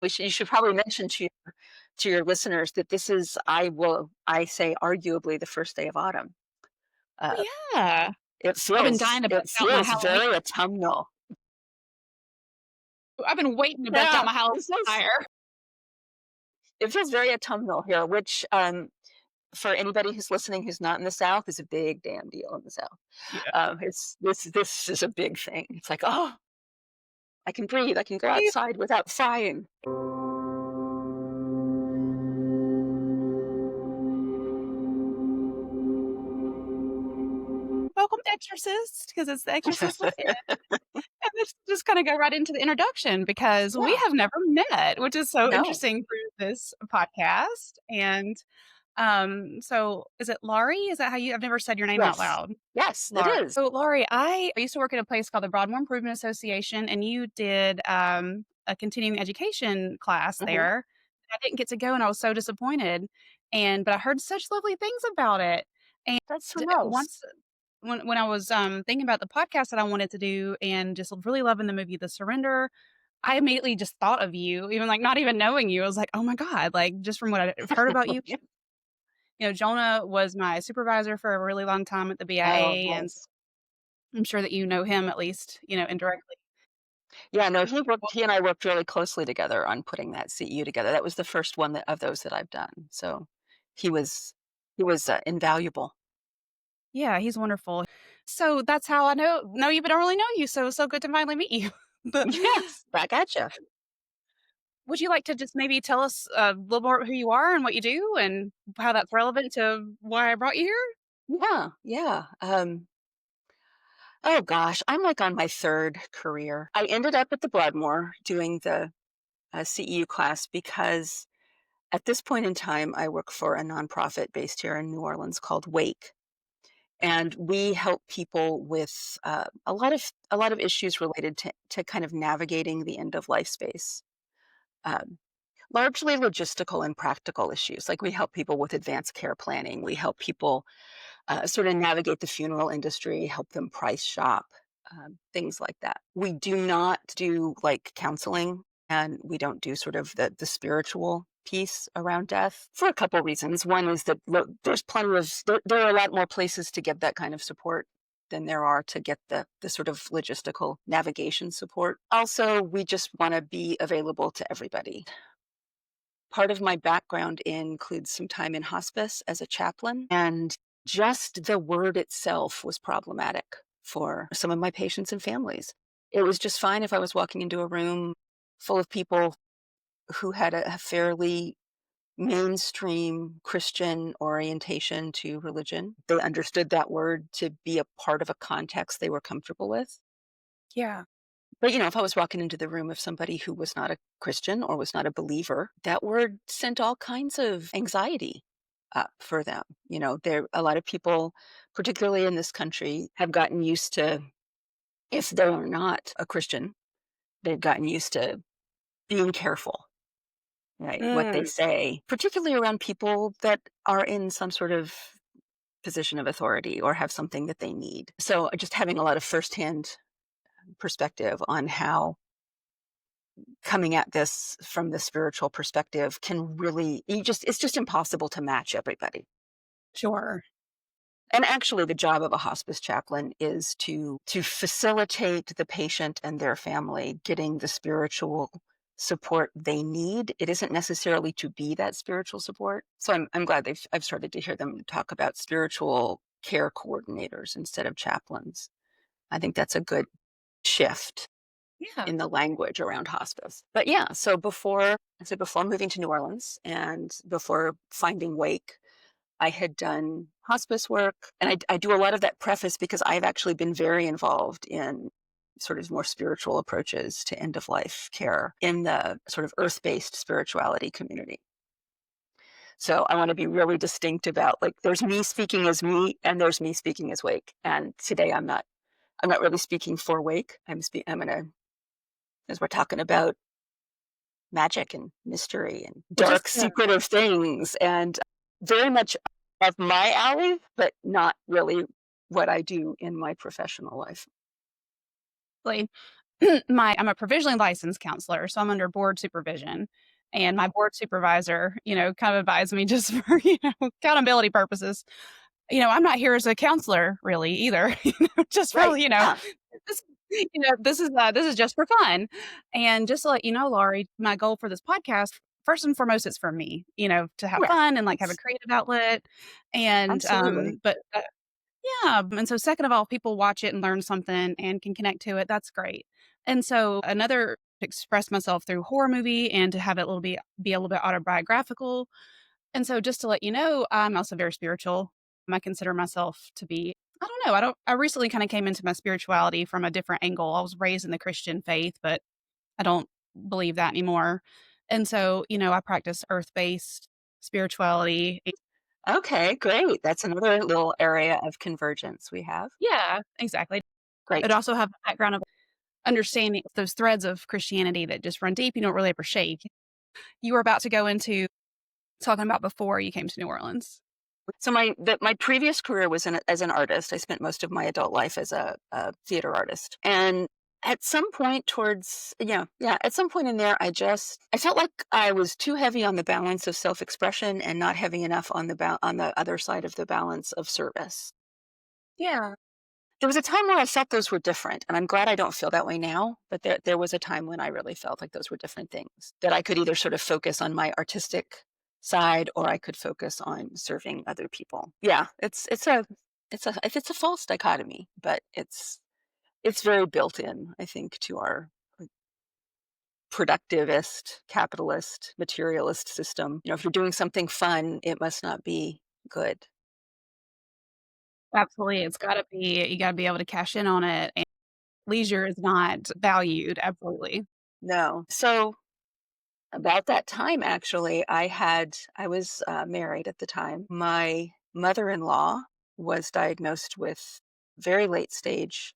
You should probably mention to your listeners that this is, I say, arguably the first day of autumn. Uh, Oh, yeah. it I've been feels dying to it bust out my feels Halloween. very autumnal. I've been waiting to bust out Yeah, my Halloween attire. it feels very autumnal here, which, for anybody who's listening who's not in the South, is a big damn deal in the South. Yeah. It's this is a big thing. It's like, "Oh, I can breathe. I can go Hey, outside without frying." welcome to Exorcist, because it's the Exorcist weekend. And let's just kinda go right into the introduction because we Yeah. have never met, which is so No. interesting through this podcast, and, so is it Laurie? Is that how you I've never said your name out Yes. loud. Yes, it Laurie. is. So, Laurie, I used to work at a place called the Broadmoor Improvement Association, and you did, a continuing education class Mhm. there. I didn't get to go, and I was so disappointed, but I heard such lovely things about it, and That's so nice. once when I was, thinking about the podcast that I wanted to do and just really loving the movie The Surrender, I immediately just thought of you, even, like, not even knowing you. I was like, "Oh my god," like, just from what I've heard about you. Yeah. Jonah was my supervisor for a really long time at the Oh, BIA, and nice. I'm sure that you know him at least, indirectly. Yeah, no, Well, he and I worked really closely together on putting that CEU together. That was the first one of those that I've done. So he was invaluable. yeah, he's wonderful. So that's how I know you, but don't really know you, so it's so good to finally meet you. But Yes, back at you. would you like to just maybe tell us a little more about who you are and what you do and how that's relevant to why I brought you here? Yeah, yeah. Oh gosh, I'm like on my third career. I ended up at the Broadmoor doing the CEU class because at this point in time, I work for a nonprofit based here in New Orleans called Wake, and we help people with a lot of issues related to kind of navigating the end of life space. Um, Largely logistical and practical issues. Like we help people with advanced care planning. We help people sort of navigate the funeral industry, help them price shop, things like that. We do not do like counseling, and we don't do sort of the spiritual piece around death for a couple reasons. One is that there's plenty of there are a lot more places to get that kind of support than there are to get the sort of logistical navigation support. Also, we just want to be available to everybody. Part of my background includes some time in hospice as a chaplain, and just the word itself was problematic for some of my patients and families. It was just fine if I was walking into a room full of people who had a fairly mainstream Christian orientation to religion. They understood that word to be a part of a context they were comfortable with. Yeah. But, if I was walking into the room of somebody who was not a Christian or was not a believer, that word sent all kinds of anxiety up for them. There a lot of people, particularly in this country, have gotten used to if they are not a Christian, they've gotten used to being careful, right? What they Mm. say, particularly around people that are in some sort of position of authority or have something that they need. So just having a lot of firsthand perspective on how coming at this from the spiritual perspective can really it's just impossible to match everybody. Sure. And actually the job of a hospice chaplain is to facilitate the patient and their family getting the spiritual support they need. It isn't necessarily to be that spiritual support. So I'm glad I've started to hear them talk about spiritual care coordinators instead of chaplains. I think that's a good shift Yeah. in the language around hospice. But yeah, so before moving to New Orleans and before finding Wake, I had done hospice work, and I do a lot of that preface because I've actually been very involved in sort of more spiritual approaches to end of life care in the sort of earth-based spirituality community. So I want to be really distinct about like there's me speaking as me and there's me speaking as Wake. And today I'm not really speaking for Wake. I'm going to as we're talking about magic and mystery and Which is dark, secretive things, and very much of my alley, but not really what I do in my professional life. lovely. I'm a provisionally licensed counselor, so I'm under board supervision, and my board supervisor, kind of advised me just for, accountability purposes. I'm not here as a counselor really either, just for, Right. Yeah. this this is just for fun. And just to let you know, Laurie, my goal for this podcast, first and foremost, is for me, to have Yeah. fun and, like, have a It's creative outlet. And, absolutely. but, yeah, and so second of all, people watch it and learn something and can connect to it, that's great. And so another to express myself through horror movie and to have it be a little bit autobiographical. And so just to let you know, I'm also very spiritual. I consider myself to be I recently kinda came into my spirituality from a different angle. I was raised in the Christian faith, but I don't believe that anymore. And so, I practice earth-based spirituality. Okay, great. That's another little area of convergence we have. Yeah, exactly. But Great. also have a background of understanding those threads of Christianity that just run deep, you don't really ever shake. You were about to go into talking about before you came to New Orleans. So my previous career was as an artist. I spent most of my adult life as a theater artist, and at some point towards at some point in there, I felt like I was too heavy on the balance of self expression and not heavy enough on on the other side of the balance of service. Yeah. There was a time where I felt those were different, and I'm glad I don't feel that way now, but there was a time when I really felt like those were different things, that I could either sort of focus on my artistic side or I could focus on serving other people. Yeah, it's a false dichotomy, but it's very built in, I think, to our like, productivist, capitalist, materialist system. If you're doing something fun, it must not be good. Absolutely, you gotta be able to cash in on it, and leisure is not valued, absolutely. No. So about that time, actually, I was, married at the time. My mother-in-law was diagnosed with very late stage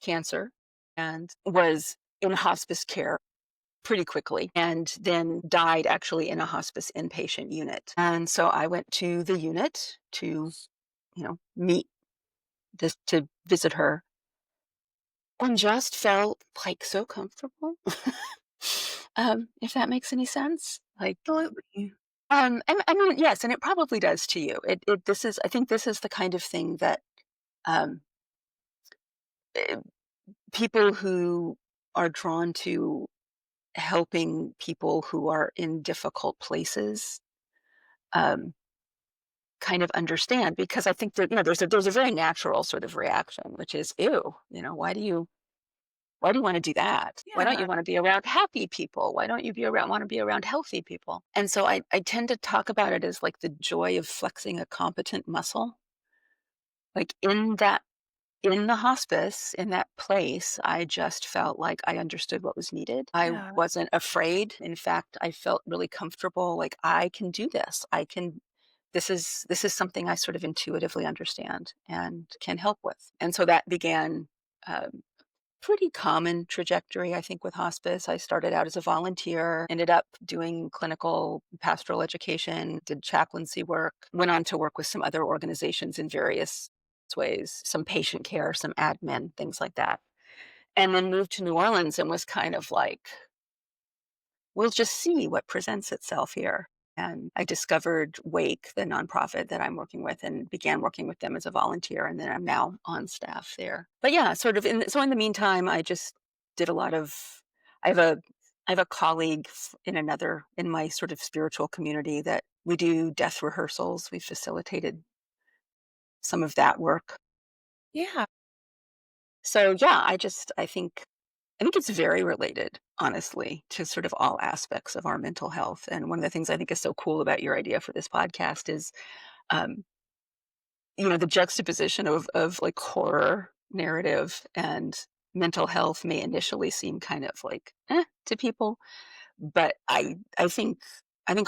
cancer and was in hospice care pretty quickly, and then died actually in a hospice inpatient unit. And so I went to the unit to, meet this to visit her and just felt, like, so comfortable, if that makes any sense. Like, Absolutely. and I mean, yes, and it probably does to you. This is, I think this is the kind of thing that, um, eh, people who are drawn to helping people who are in difficult places, um, kind of understand, because I think that, there's a very natural sort of reaction, which is, "Ew, why do you wanna do that? Why don't Yeah, you wanna be around happy people? Why don't you wanna be around healthy people?" And so I tend to talk about it as like the joy of flexing a competent muscle. Like in the hospice, in that place, I just felt like I understood what was needed. I yeah, wasn't afraid. In fact, I felt really comfortable, like, I can do this. This is something I sort of intuitively understand and can help with. And so that began, um, pretty common trajectory, I think, with hospice. I started out as a volunteer, ended up doing clinical pastoral education, did chaplaincy work, went on to work with some other organizations in various ways, some patient care, some admin, things like that. And then moved to New Orleans and was kind of like, we'll just see what presents itself here. And I discovered Wake, the nonprofit that I'm working with, and began working with them as a volunteer. And then I'm now on staff there. But yeah, sort of. So in the meantime, I just did a lot of. I have a I have a colleague in my sort of spiritual community that we do death rehearsals. We facilitated some of that work. yeah, So yeah, I think it's very related, honestly, to sort of all aspects of our mental health. And one of the things I think is so cool about your idea for this podcast is, um, the juxtaposition of like horror narrative and mental health may initially seem kind of like to people, but I think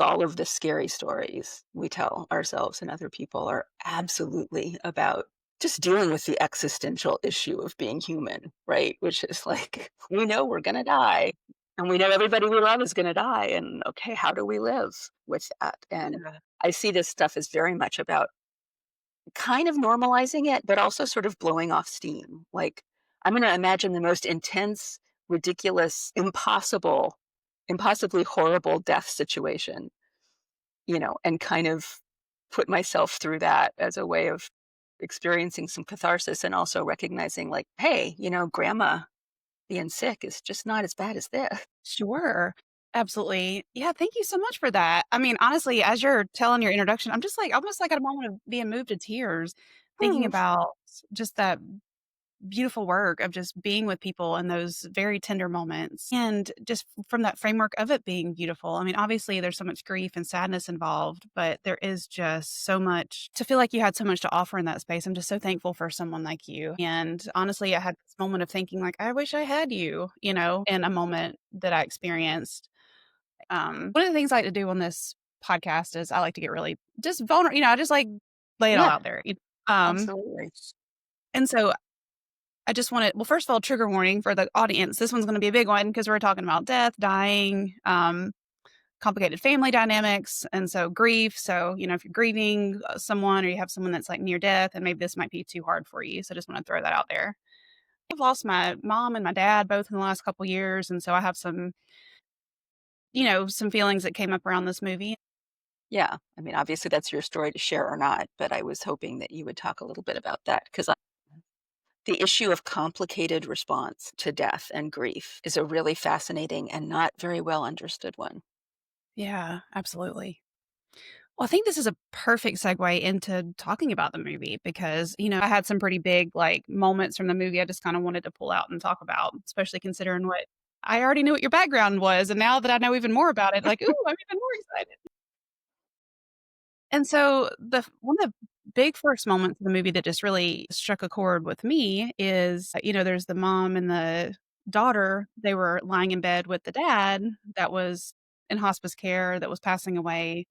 all of the scary stories we tell ourselves and other people are absolutely about just dealing with the existential issue of being human, right? Which is like, we know we're gonna die, and we know everybody we love is gonna die, and okay, how do we live with that? And yeah, I see this stuff as very much about kind of normalizing it, but also sort of blowing off steam. Like, I'm gonna imagine the most intense, ridiculous, impossibly horrible death situation, and kind of put myself through that as a way of experiencing some catharsis and also recognizing, like, hey, grandma being sick is just not as bad as this. Sure. Absolutely. Yeah, thank you so much for that. I mean, honestly, as you're telling your introduction, I'm just like almost like at a moment of being moved to tears thinking Hmm. about just that beautiful work of just being with people in those very tender moments and just from that framework of it being beautiful. I mean, obviously there's so much grief and sadness involved, but there is just so much to feel like you had so much to offer in that space. I'm just so thankful for someone like you. And honestly, I had this moment of thinking like, I wish I had you, in a moment that I experienced. One of the things I like to do on this podcast is I like to get really just vulnerable, I just like lay it all Yeah, out there. Um, absolutely. and so I just wanted well, first of all, trigger warning for the audience. This one's gonna be a big one because we're talking about death, dying, complicated family dynamics, and so grief. So, if you're grieving someone or you have someone that's like near death, and maybe this might be too hard for you. So I just want to throw that out there. I've lost my mom and my dad both in the last couple years. And so I have some feelings that came up around this movie. Yeah. I mean, obviously that's your story to share or not, but I was hoping that you would talk a little bit about that because the issue of complicated response to death and grief is a really fascinating and not very well understood one. Yeah, absolutely. Well, I think this is a perfect segue into talking about the movie because, I had some pretty big like moments from the movie I just kind of wanted to pull out and talk about, especially considering what I already knew what your background was. And now that I know even more about it, like, ooh, I'm even more excited. And so one of the big first moments of the movie that just really struck a chord with me is, there's the mom and the daughter. They were lying in bed with the dad that was in hospice care that was passing away.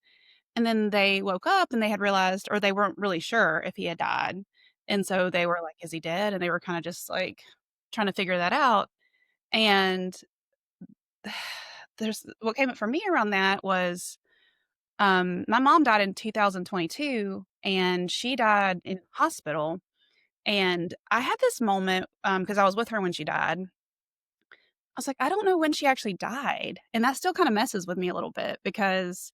And then they woke up and they had realized or they weren't really sure if he had died. And so they were like, "Is he dead?" And they were kinda just, like, trying to figure that out. And there's what came up for me around that was, my mom died in 2022, and she died in hospital. And I had this moment, because I was with her when she died. I was like, "I don't know when she actually died." And that still kinda messes with me a little bit because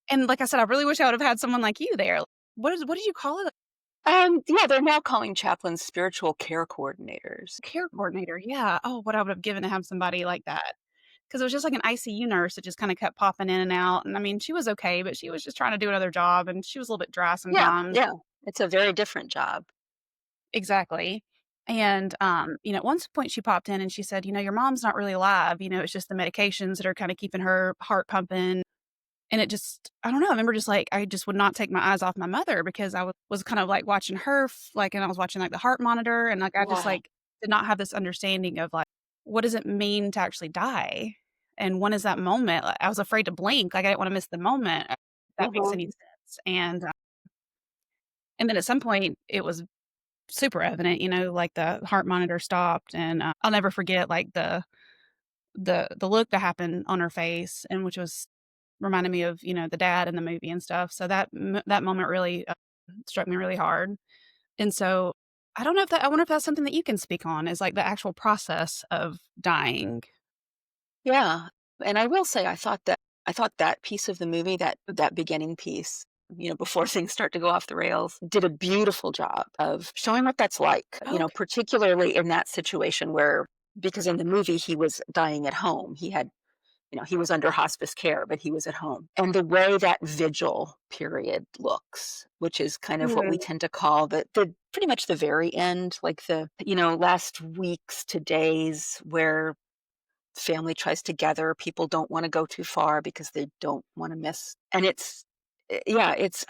and like I said, I really wish I would have had someone like you there. What did you call it? Yeah, they're now calling chaplains spiritual care coordinators. Care coordinator, yeah. Oh, what I would have given to have somebody like that, because it was just like an ICU nurse that just kinda kept popping in and out, and I mean, she was okay, but she was just trying to do another job, and she was a little bit dry Yeah, sometimes. yeah. It's a very different job. Exactly. And, at one point she popped in and she said, "Your mom's not really alive, it's just the medications that are kinda keeping her heart pumping." And it just I don't know, I remember just, like, I just would not take my eyes off my mother because I was kind of, like, watching her and I was watching, like, the heart monitor, and, like, I just, Yeah. like, did not have this understanding of, like, what does it mean to actually die? And when is that moment? Like, I was afraid to blink, like, I didn't wanna miss the moment, if that makes any Mhm. sense. And then at some point, it was super evident, like, the heart monitor stopped, and, I'll never forget, like, the look that happened on her face, and which was reminded me of, the dad in the movie and stuff. So that moment really, struck me really hard. And so, I wonder if that's something that you can speak on is, like, the actual process of dying. Yeah, and I will say I thought that piece of the movie, that beginning piece, before things start to go off the rails, did a beautiful job of showing what that's like, Okay. particularly in that situation where because in the movie he was dying at home. He was under hospice care, but he was at home. And the way that vigil period looks, which is kind of what we Mhm. tend to call the pretty much the very end, like the, last weeks to days where family tries to gather, people don't wanna go too far because they don't wanna miss and yeah, it's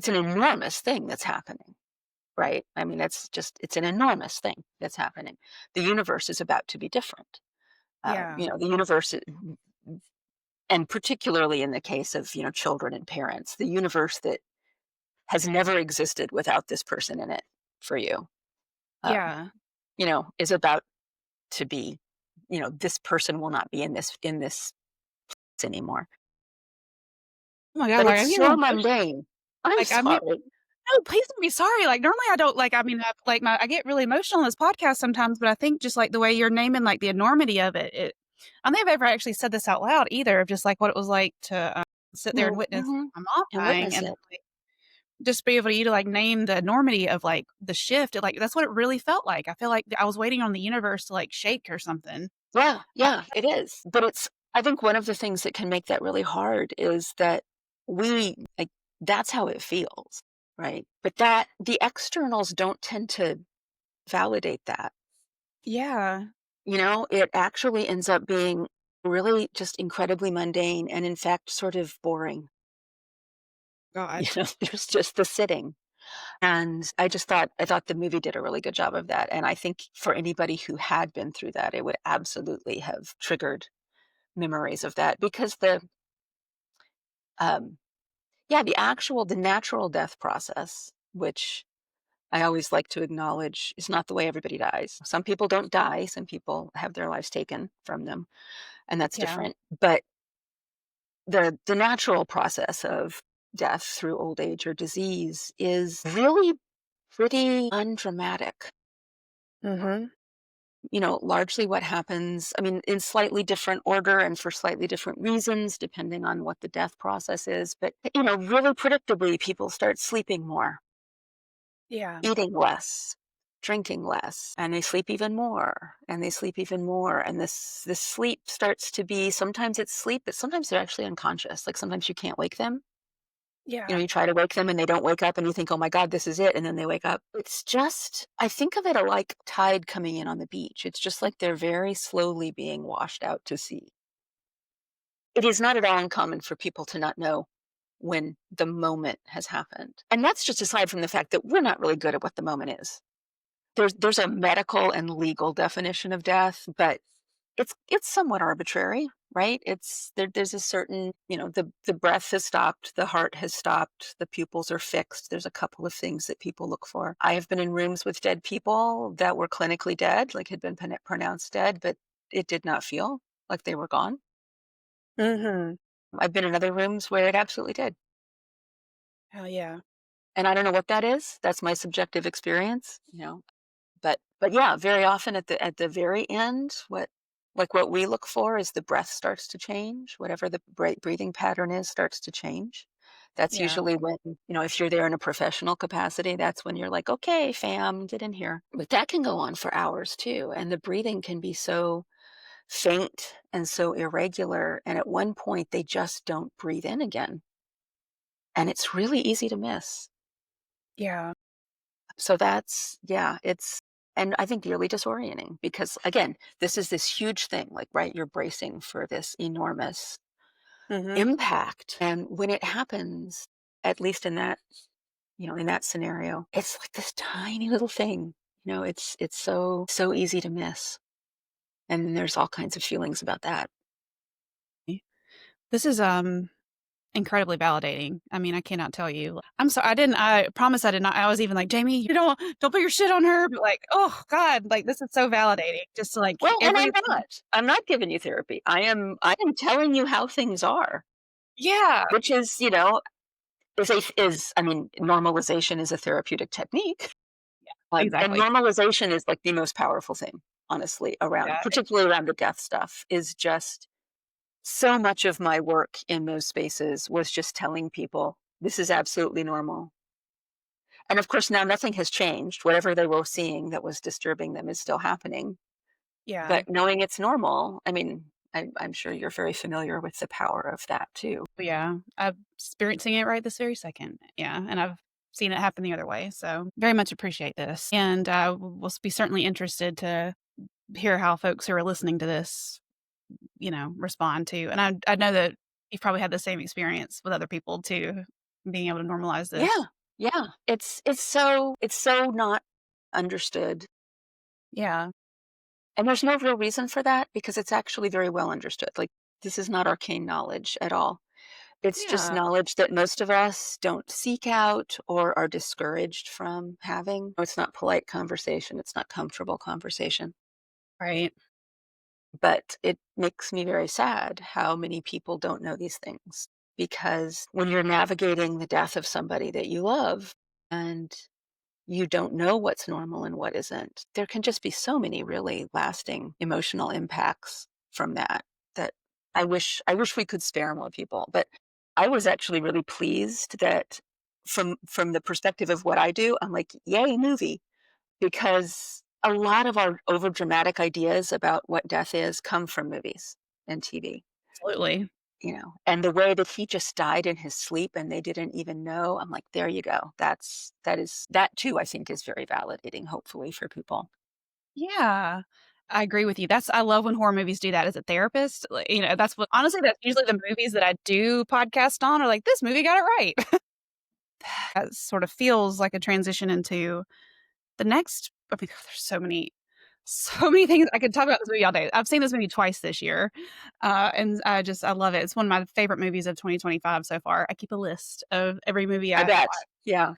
an enormous thing that's happening, right? I mean, it's an enormous thing that's happening. The universe is about to be different. Yeah. The universe and particularly in the case of, children and parents, the universe that has never existed without this person in it for you, um, Yeah. is about to be, this person will not be in this anymore. Oh my god, But like, it's I'm getting so real emotional. mundane. I'm Like, I'm get sorry. no, please don't be sorry, like, normally I don't like, I mean, I get really emotional on this podcast sometimes, but I think just, like, the way you're naming, like, the enormity of it I don't think I've ever actually said this out loud either, of just, like, what it was like to, sit there and witness Mhm. my mom And dying witness and, it. like, just be able to you to, like, name the enormity of, like, the shift, like, that's what it really felt like. I feel like I was waiting on the universe to, like, shake or something. Yeah, yeah, it is. But it's I think one of the things that can make that really hard is that we like that's how it feels, right? But that the externals don't tend to validate that. Yeah. It actually ends up being really just incredibly mundane and in fact sort of boring. God. There's just the sitting. And I thought the movie did a really good job of that. And I think for anybody who had been through that, it would absolutely have triggered memories of that because um the natural death process, which I always like to acknowledge is not the way everybody dies. Some people don't die, some people have their lives taken from them, and that's Yeah. different. But the natural process of death through old age or disease is really pretty undramatic. Mhm. Largely what happens, I mean, in slightly different order and for slightly different reasons, depending on what the death process is. But, really predictably, people start sleeping more, Yeah. eating less, drinking less, and they sleep even more, and they sleep even more. And this sleep starts to be sometimes it's sleep, but sometimes they're actually unconscious. Like sometimes you can't wake them. Yeah. You try to wake them and they don't wake up and you think, "Oh my God, this is it." And then they wake up. It's just, I think of it like tide coming in on the beach. It's just like they're very slowly being washed out to sea. It is not at all uncommon for people to not know when the moment has happened. And that's just aside from the fact that we're not really good at what the moment is. There's a medical and legal definition of death, but it's somewhat arbitrary, right? There's a certain, the breath has stopped, the heart has stopped, the pupils are fixed. There's a couple of things that people look for. I have been in rooms with dead people that were clinically dead, like had been pronounced dead, but it did not feel like they were gone. Mhm. I've been in other rooms where it absolutely did. Hell yeah. And I don't know what that is. That's my subjective experience. But yeah, very often at the very end, what we look for is the breath starts to change, whatever the breathing pattern is starts to change. That's Yeah. usually when, if you're there in a professional capacity, that's when you're like, okay, fam, get in here. But that can go on for hours too. And the breathing can be so faint and so irregular. And at one point, they just don't breathe in again. And it's really easy to miss. Yeah. So yeah, and I think really disorienting because again, this is this huge thing, like, right, you're bracing for this enormous Mhm. impact. And when it happens, at least in that scenario, it's like this tiny little thing. It's so easy to miss. And then there's all kinds of feelings about that. This is, incredibly validating. I mean, I cannot tell you. I promise I did not I was even like, "Jamie, you don't put your shit on her," but, like, oh god, like, this is so validating just to, like, Well, and I'm every not. I'm not giving you therapy. I am telling you how things are, Yeah. which I mean, normalization is a therapeutic technique. And Exactly. normalization is like the most powerful thing, honestly, around, Yeah. particularly around the death stuff, is just so much of my work in those spaces was just telling people this is absolutely normal. And of course, now nothing has changed. Whatever they were seeing that was disturbing them is still happening. Yeah. But knowing it's normal, I mean, I'm sure you're very familiar with the power of that too. Yeah. I'm experiencing it right this very second. Yeah, and I've seen it happen the other way, so very much appreciate this, and, will be certainly interested to hear how folks who are listening to this, respond to and I know that you've probably had the same experience with other people too, being able to normalize Yeah. this. Yeah. It's so not understood. Yeah. And there's no real reason for that because it's actually very well understood. Like, this is not arcane knowledge at all. It's just Yeah. knowledge that most of us don't seek out or are discouraged from having. It's not polite conversation, it's not comfortable conversation. Right. But it makes me very sad how many people don't know these things because when you're navigating the death of somebody that you love, and you don't know what's normal and what isn't. There can just be so many really lasting emotional impacts from that that I wish we could spare more people. But I was actually really pleased that from the perspective of what I do, I'm like, yay, movie, because a lot of our overdramatic ideas about what death is come from movies and TV. Absolutely. And the way that he just died in his sleep and they didn't even know, I'm like, there you go. That too, I think is very validating, hopefully, for people. Yeah. I agree with you. I love when horror movies do that as a therapist. Like, that's what honestly, that's usually the movies that I do podcast on are like, "This movie got it right." That sort of feels like a transition into the next I mean, there's so many things I could talk about this movie all day. I've seen this movie twice this year, and I love it. It's one of my favorite movies of 2025 so far. I keep a list of every movie I I bet. Yeah.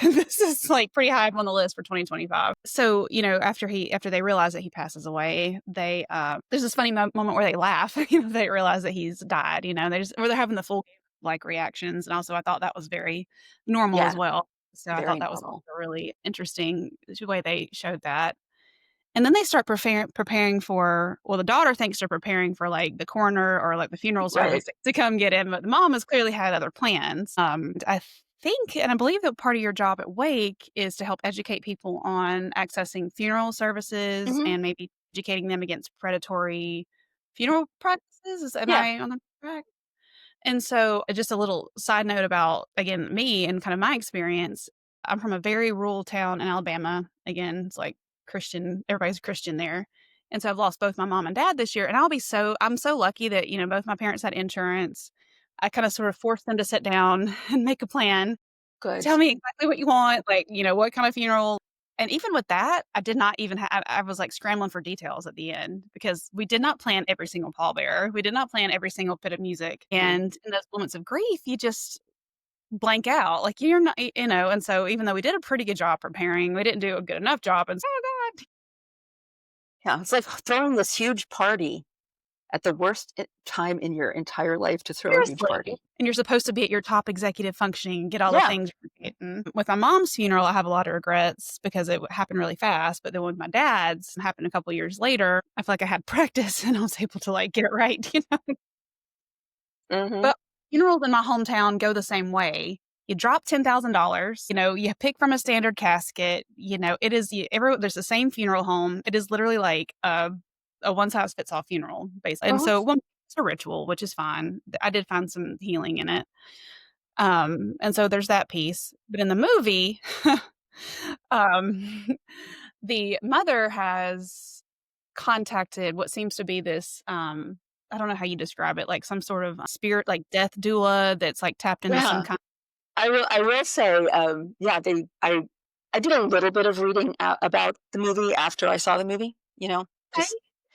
this is, like, pretty high up on the list for 2025. So, after they realize that he passes away, there's this funny moment where they laugh, they realize that he's died, they're having the full, like, reactions, and also I thought that was very normal as Yeah. well. So I thought Very that was normal. also really interesting the way they showed that. And then they start preparing for the daughter thinks they're preparing for, like, the coroner or, like, the funeral Right. service to come get him, but the mom has clearly had other plans. I think and I believe that part of your job at Wake is to help educate people on accessing funeral services Hmm. and maybe educating them against predatory funeral practices. Am Yeah. I on the track? And so, just a little side note about, again, me and kind of my experience. I'm from a very rural town in Alabama. Again, it's like Christian, everybody's Christian there. And so I've lost both my mom and dad this year. And I'm so lucky that, both my parents had insurance. I kind of sort of forced them to sit down and make a plan. Good. Tell me exactly what you want, like, what kind of funeral and even with that, I did not even I was, like, scrambling for details at the end because we did not plan every single pallbearer. We did not plan every single bit of music, Mm. and in those moments of grief, you just blank out, like, you're not and so even though we did a pretty good job preparing, we didn't do a good enough job and "Oh god." Yeah. It's like throwing this huge party at the worst time in your entire life to throw a huge Seriously. party. And you're supposed to be at your top executive functioning, get all the Yeah. things right, and with my mom's funeral, I have a lot of regrets because it happened really fast, but then with my dad's, it happened a couple years later, I feel like I had practice and I was able to, like, get it right, Hmm. But funerals in my hometown go the same way. You drop $10,000, you pick from a standard casket, it is there's the same funeral home. It is literally like a one size fits all funeral, basically. And Oh, so it's a ritual, which is fine. I did find some healing in it. And so there's that piece. But in the movie, um, the mother has contacted what seems to be this, I don't know how you describe it, like some sort of spirit, like death doula that's like tapped into some yeah. kind. I will say, yeah, I did a little bit of reading about the movie after I saw the movie, Okay, just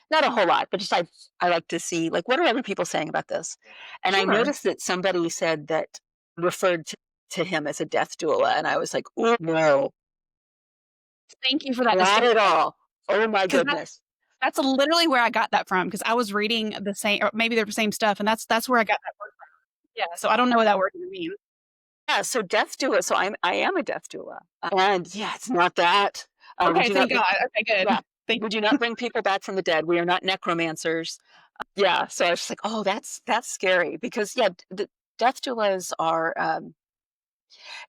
not a whole lot, but just I like to see, like, what are other people saying about this? And I sure. noticed that somebody said that referred to him as a death doula, and I was like, "Oh, no, Thank you for that not distinction at all. Oh my 'cause goodness." that's literally where I got that from because I was reading the same or maybe they're the same stuff, and that's where I got that word from. Yeah, so I don't know what that word even means. Yeah, so death doula, so I am a death doula, and yeah, it's not that. We Okay, do thank not God. Okay, Yeah, good. Thank we do not bring people back from the dead. We are not necromancers. Yeah, so I was just like, "Oh, that's scary," because, yeah, the death doulas are,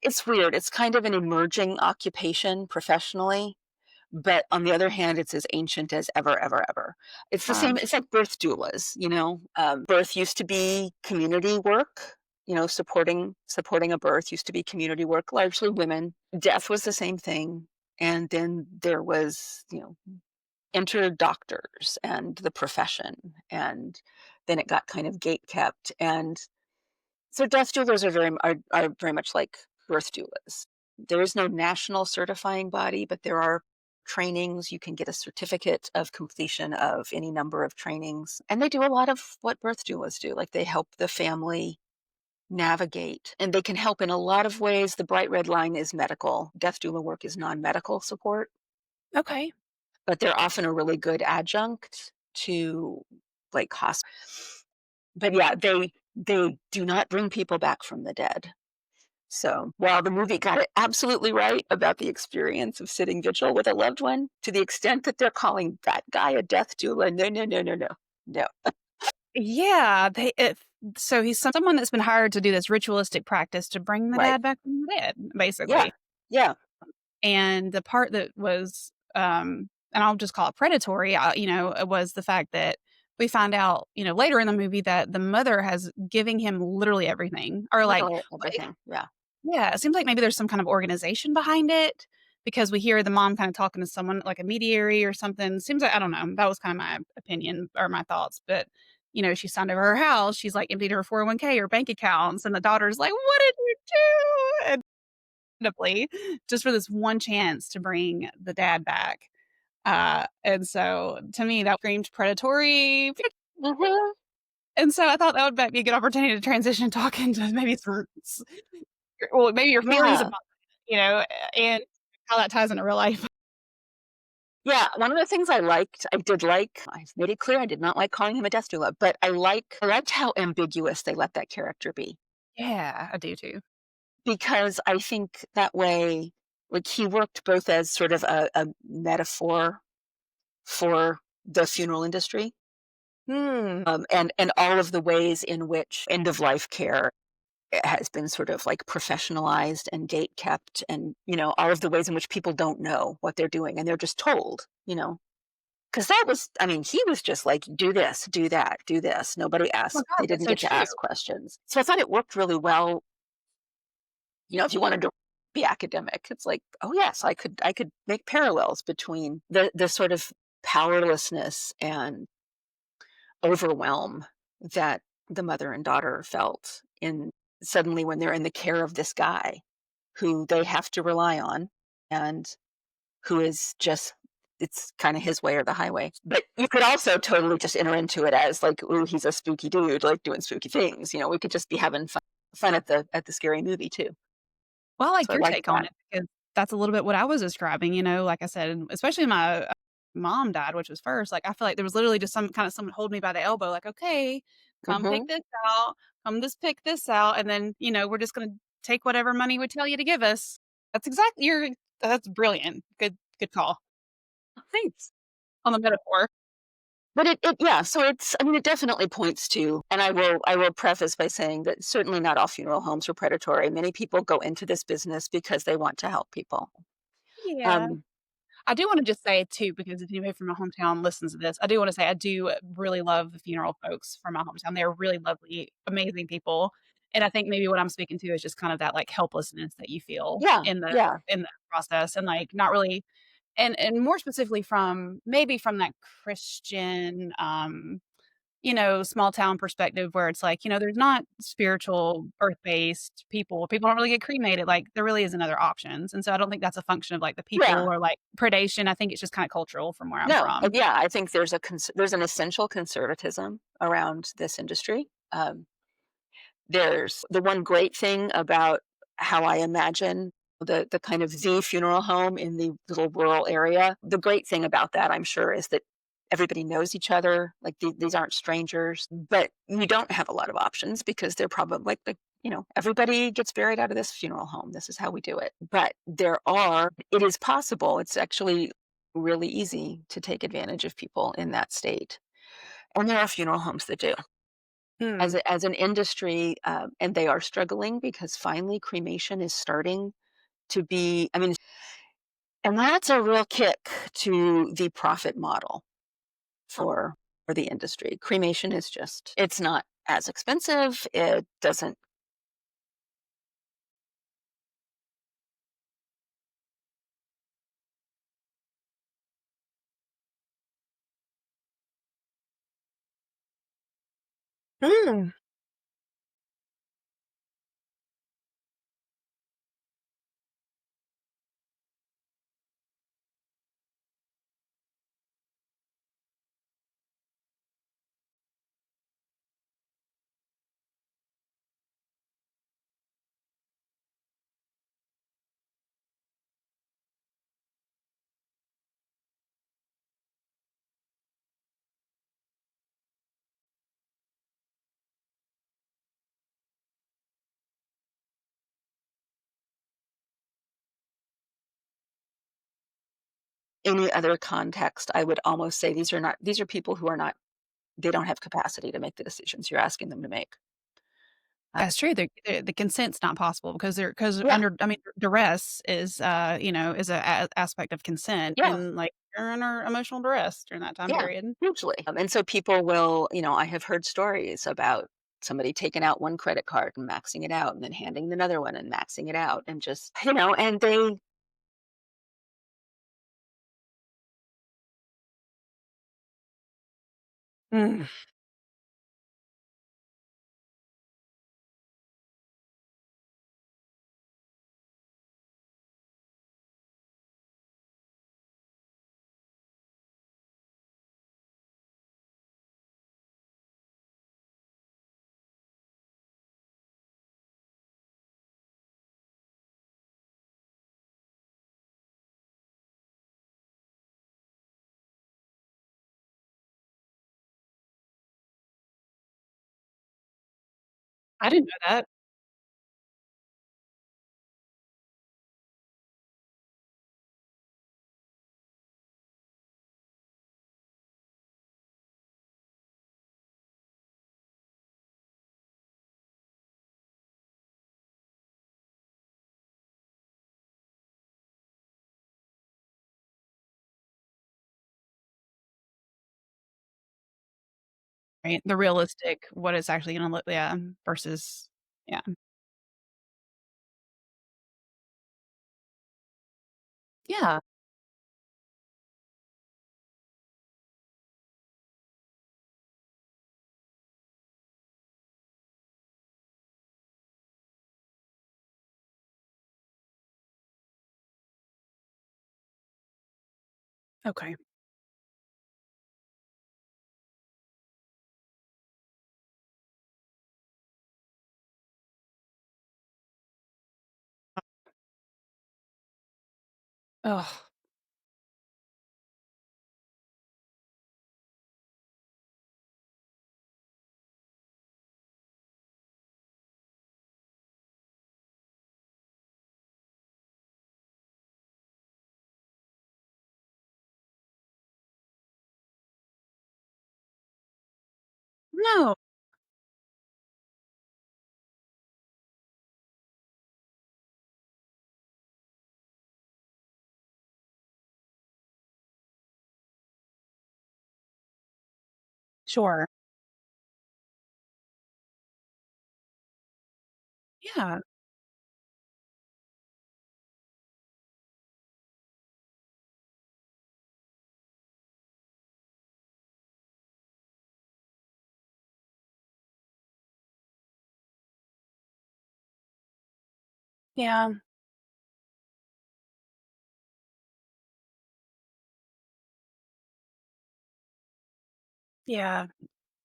it's weird. It's kind of an emerging occupation professionally, but on the other hand, it's as ancient as ever, ever, ever. It's the same. It's like birth doulas. Birth used to be community work. Supporting a birth used to be community work, largely women. Death was the same thing, and then there was, enter doctors and the profession, and then it got kind of gate kept. And so death doulas are very much like birth doulas. There is no national certifying body, but there are trainings. You can get a certificate of completion of any number of trainings. And they do a lot of what birth doulas do. Like, they help the family navigate, and they can help in a lot of ways. The bright red line is medical. Death doula work is non-medical support, Okay. but they're often a really good adjunct to, like, hospice. But yeah, they do not bring people back from the dead. So while the movie got it absolutely right about the experience of sitting vigil with a loved one, to the extent that they're calling that guy a death doula, no, no, no, no, no, no. Yeah, they if so he's someone that's been hired to do this ritualistic practice to bring the Right. dad back from the dead, Yeah. basically. Yeah. And the part that was, and I'll just call it predatory, was the fact that we find out, later in the movie that the mother has giving him literally everything, or like, Literally everything. Yeah. yeah, it seems like maybe there's some kind of organization behind it because we hear the mom kind of talking to someone like a mediary or something. Seems like I don't know. That was kind of my opinion or my thoughts, but she signed over her house. She's like emptied her 401k, her bank accounts, and the daughter's like, "What did you do?" And randomly, just for this one chance to bring the dad back. And so to me, that screamed predatory. Hmm. And so I thought that would be a good opportunity to transition talk into maybe well, maybe your feelings Yeah. about and how that ties into real life. Yeah. One of the things I did like, I've made it clear I did not like calling him a death doula, but I liked how ambiguous they let that character be. Yeah, I do too. Because I think that way, like he worked both as sort of a metaphor for the funeral industry, Hmm. and all of the ways in which end of life care has been sort of like professionalized and gate kept, and all of the ways in which people don't know what they're doing and they're just told, because that was, I mean, he was just like, do this, do that, do this. Nobody Oh asked. gosh, They that's didn't so get to true. ask questions. So I thought it worked really well. If you wanted to be academic, it's like, oh yes, I could make parallels between the sort of powerlessness and overwhelm that the mother and daughter felt in suddenly when they're in the care of this guy who they have to rely on, and who is just, it's kind of his way or the highway. But you could also totally just enter into it as like, ooh, he's a spooky dude, like doing spooky things. We could just be having fun at the scary movie too. Well, I like So I your like take on that. it because that's a little bit what I was describing, like I said, especially my mom died, which was first. Like I feel like there was literally just someone hold me by the elbow, like, okay, come pick Hmm. this out, come just pick this out, and then we're just gonna take whatever money we tell you to give us. That's brilliant. Good call Thanks. on the metaphor. But yeah, so I mean, it definitely points to, and I will preface by saying that certainly not all funeral homes are predatory. Many people go into this business because they want to help people. Yeah. Um, I do wanna just say too, because if anybody from my hometown listens to this, I do wanna say I do really love the funeral folks from my hometown. They're really lovely, amazing people, and I think maybe what I'm speaking to is just kind of that, like, helplessness that you feel yeah, in the yeah, in that process and, like, not really and more specifically from that Christian, small town perspective where it's like, there's not spiritual earth-based people. People don't really get cremated, like, there really isn't other options, and so I don't think that's a function of, like, the people yeah. or, like, predation. I think it's just kinda cultural from where I'm No, from. yeah. I think there's an essential conservatism around this industry. There's the one great thing about how I imagine the kind of the funeral home in the little rural area. The great thing about that, I'm sure, is that everybody knows each other. Like these aren't strangers, but you don't have a lot of options because they're probably everybody gets buried out of this funeral home. This is how we do it. But it is possible. It's actually really easy to take advantage of people in that state. And there are funeral homes that do Mm. as an industry, and they are struggling because finally cremation is starting to be. I mean, and that's a real kick to the profit model for the industry. Cremation is just, it's not as expensive. It doesn't. Mm. any other context, I would almost say these are people who are not they don't have capacity to make the decisions you're asking them to make. Uh, That's true. The consent's not possible because they're because yeah, under I mean, duress is, is a aspect of consent, yeah, and, like, you're under emotional duress during that time yeah, period. hugely. And so people will, I have heard stories about somebody taking out one credit card and maxing it out and then handing another one and maxing it out and just, and they Mm. I didn't know that. Right, the realistic, what it's actually gonna look, yeah, versus yeah. Yeah, okay. Ugh, no, sure. Yeah, yeah, yeah.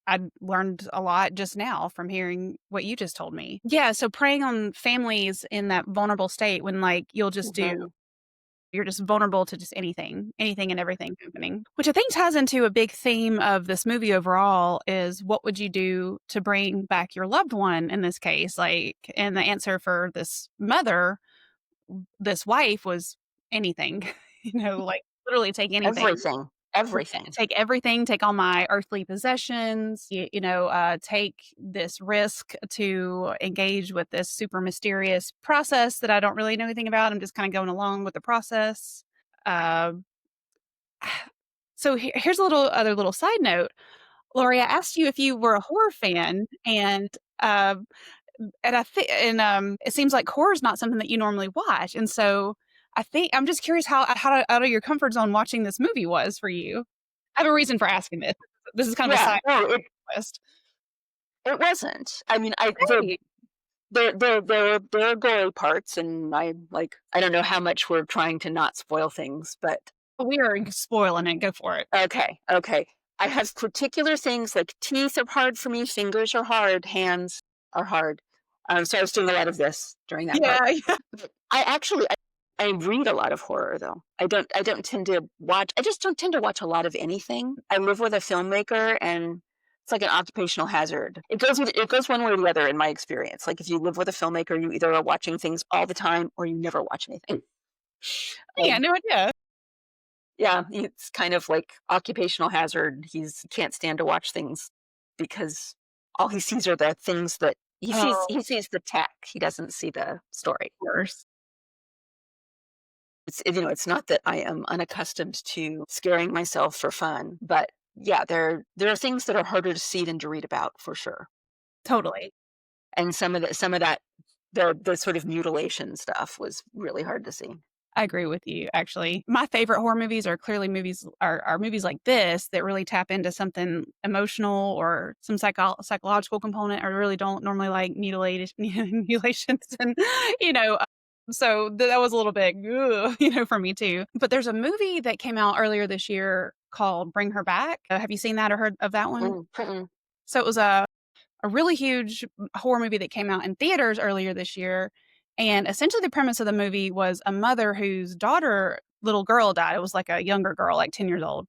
I learned a lot just now from hearing what you just told me. Yeah, so preying on families in that vulnerable state when, like, Mhm. you're just vulnerable to just anything and everything happening, which I think ties into a big theme of this movie overall is what would you do to bring back your loved one in this case? Like, and the answer for this mother, this wife was anything, like literally take anything. Everything, everything. Take everything, take all my earthly possessions, take this risk to engage with this super mysterious process that I don't really know anything about. I'm just kind of going along with the process. Uh, so here's a little side note. Lori, I asked you if you were a horror fan, uh, and I think it seems like horror is not something that you normally watch, and so I think I'm just curious how out of your comfort zone watching this movie was for you. I have a reason for asking this. This is kind of a Yeah, side no, quest. it wasn't. I mean, Great. there are gory parts, and I don't know how much we're trying to not spoil things, but We are spoiling it. Go for it. okay, okay. I have particular things like teeth are hard for me, fingers are hard, hands are hard. So I was doing a lot of this during that part. Yeah, yeah. But I read a lot of horror though. I don't tend to watch I just don't tend to watch a lot of anything. I live with a filmmaker and it's like an occupational hazard. It goes one way or the other in my experience. Like if you live with a filmmaker, you either are watching things all the time or you never watch anything. Yeah, Um, no idea. Yeah, it's kind of like occupational hazard. He's can't stand to watch things because all he sees are the things that Oh, he sees the tech. He doesn't see the story. worse. It's not that I am unaccustomed to scaring myself for fun, but yeah, there are things that are harder to see than to read about for sure. Totally. And some of that the sort of mutilation stuff was really hard to see. I agree with you, actually. My favorite horror movies are clearly movies are movies like this that really tap into something emotional or some psychological component. I really don't normally like mutilated mutilations and, you know, so that was a little bit, ugh, for me too. But there's a movie that came out earlier this year called Bring Her Back. Have you seen that or heard of that one? Mm. So it was a really huge horror movie that came out in theaters earlier this year. And essentially, the premise of the movie was a mother whose little girl, died. It was like a younger girl, like 10 years old.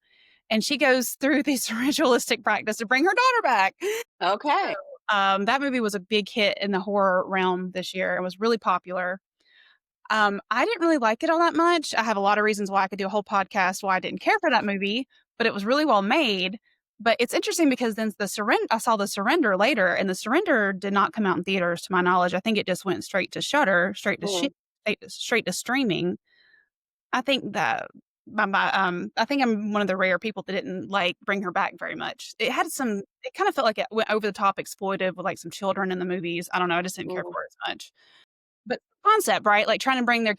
And she goes through this ritualistic practice to bring her daughter back. Okay. That movie was a big hit in the horror realm this year. It was really popular. I didn't really like it all that much. I have a lot of reasons why I could do a whole podcast why I didn't care for that movie, but it was really well made. But it's interesting because then I saw The Surrender later, and The Surrender did not come out in theaters to my knowledge. I think it just went straight to Shudder, Mm, straight to streaming. I think that I think I'm one of the rare people that didn't like Bring Her Back very much. It kind of felt like it went over the top exploitive with like some children in the movies. I don't know. I just didn't care mm, for it as much. But concept, right? Like trying to bring their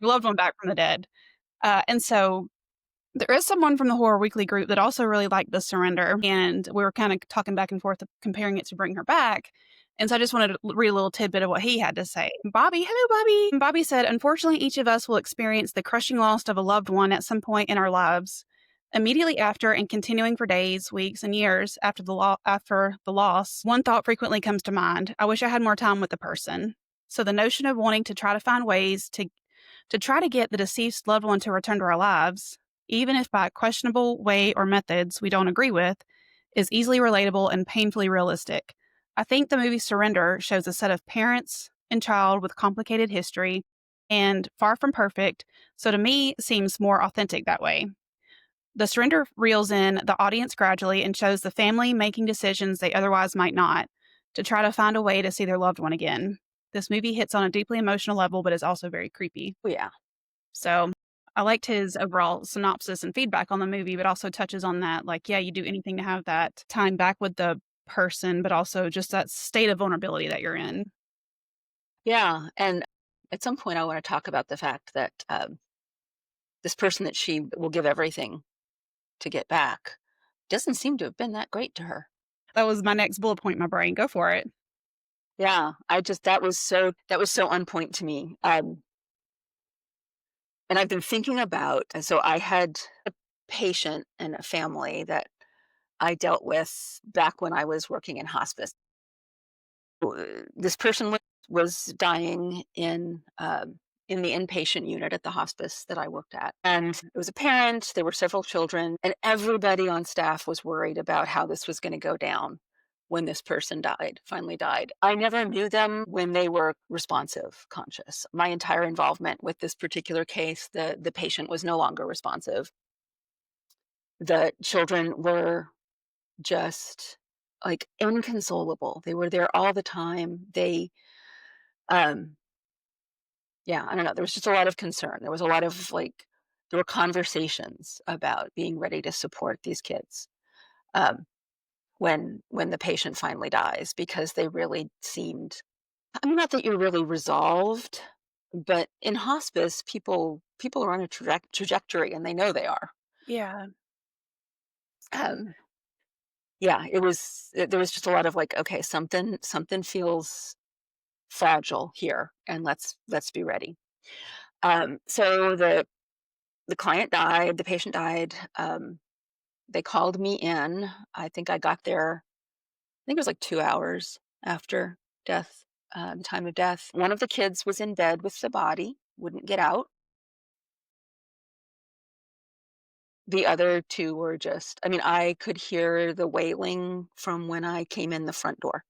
loved one back from the dead. And so there is someone from the Horror Weekly group that also really liked The Surrender, and we were kind of talking back and forth, comparing it to Bring Her Back. And so I just wanted to read a little tidbit of what he had to say. Bobby, hello, Bobby. Bobby said, unfortunately, each of us will experience the crushing loss of a loved one at some point in our lives. Immediately after and continuing for days, weeks, and years after the loss, one thought frequently comes to mind. I wish I had more time with the person. So the notion of wanting to try to find ways to try to get the deceased loved one to return to our lives, even if by a questionable way or methods we don't agree with, is easily relatable and painfully realistic. I think the movie Surrender shows a set of parents and child with complicated history and far from perfect, so to me seems more authentic that way. The surrender reels in the audience gradually and shows the family making decisions they otherwise might not to try to find a way to see their loved one again. This movie hits on a deeply emotional level, but is also very creepy. oh, yeah. So I liked his overall synopsis and feedback on the movie, but also touches on that. Like, yeah, you do anything to have that time back with the person, but also just that state of vulnerability that you're in. Yeah, and at some point, I wanna talk about the fact that, this person that she will give everything to get back doesn't seem to have been that great to her. That was my next bullet point in my brain. Go for it. Yeah, I just that was so on point to me, and I've been thinking about so I had a patient and a family that I dealt with back when I was working in hospice. This person was dying in the inpatient unit at the hospice that I worked at. And it was a parent, there were several children, and everybody on staff was worried about how this was going to go down when this person finally died. I never knew them when they were responsive, conscious. My entire involvement with this particular case, the patient was no longer responsive. The children were just like inconsolable. They were there all the time. Um, yeah, I don't know. There was just a lot of concern. There was a lot of there were conversations about being ready to support these kids um, when the patient finally dies because they really seemed. I mean, not that you're really resolved, but in hospice, people are on a trajectory and they know they are. Yeah. Um, yeah, there was just a lot of okay, something feels fragile here, and let's be ready. So the client died, the patient died. They called me in. I think I got there. I think it was like 2 hours after death, time of death. One of the kids was in bed with the body, wouldn't get out. The other two were just. I mean, I could hear the wailing from when I came in the front door.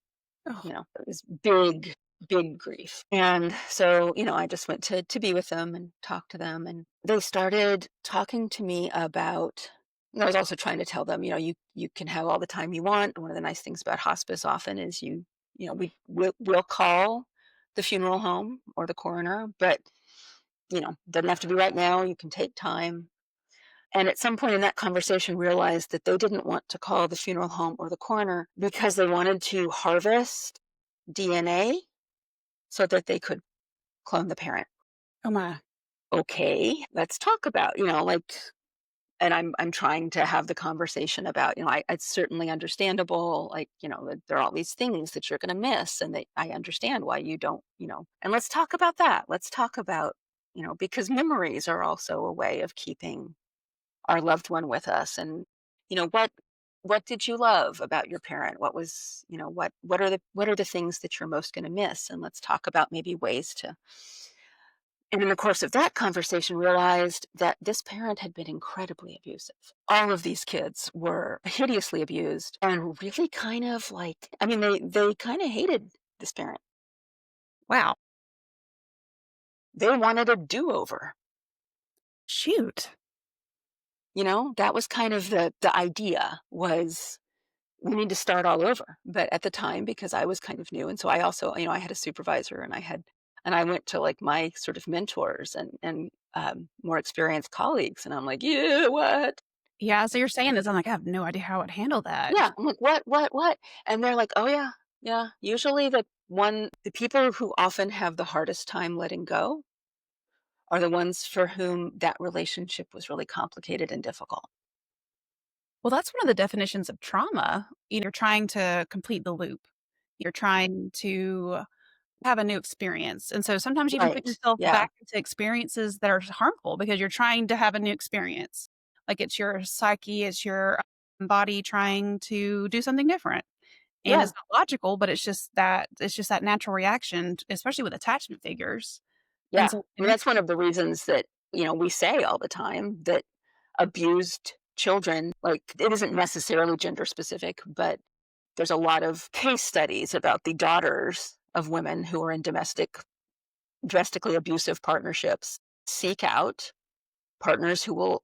Oh, It was big. big grief. And so, I just went to be with them and talk to them, and they started talking to me about, and I was also trying to tell them, you can have all the time you want. One of the nice things about hospice often is we'll call the funeral home or the coroner, but doesn't have to be right now. You can take time. And at some point in that conversation, realized that they didn't want to call the funeral home or the coroner because they wanted to harvest DNA so that they could clone the parent. Oh my. Okay, let's talk about, like, and I'm trying to have the conversation about, it's certainly understandable, like, that there are all these things that you're going to miss, and that I understand why you don't, and let's talk about that. Let's talk about, because memories are also a way of keeping our loved one with us. And, what did you love about your parent? What was, what are the things that you're most going to miss? And let's talk about maybe ways to. And in the course of that conversation, realized that this parent had been incredibly abusive. All of these kids were hideously abused and really kind of like, I mean, they kind of hated this parent. Wow. They wanted a do-over. Shoot. That was kind of the idea, was we need to start all over. But at the time, because I was kind of new, and so I also, I had a supervisor, and I went to like my sort of mentors and more experienced colleagues, and I'm like, yeah, what? Yeah, so you're saying this, I'm like, I have no idea how I'd handle that. Yeah, I'm like, what? And they're like, oh yeah, yeah. Usually the people who often have the hardest time letting go are the ones for whom that relationship was really complicated and difficult. Well, that's one of the definitions of trauma. You're trying to complete the loop. You're trying to have a new experience. And so sometimes you even put Right. yourself Yeah. back into experiences that are harmful because you're trying to have a new experience. Like it's your psyche, it's your body trying to do something different. And Yeah. it's not logical, but it's just that natural reaction, especially with attachment figures. And Yeah. so I mean, that's one of the reasons that, we say all the time that abused children, like, it isn't necessarily gender specific, but there's a lot of case studies about the daughters of women who are in domestically abusive partnerships seek out partners who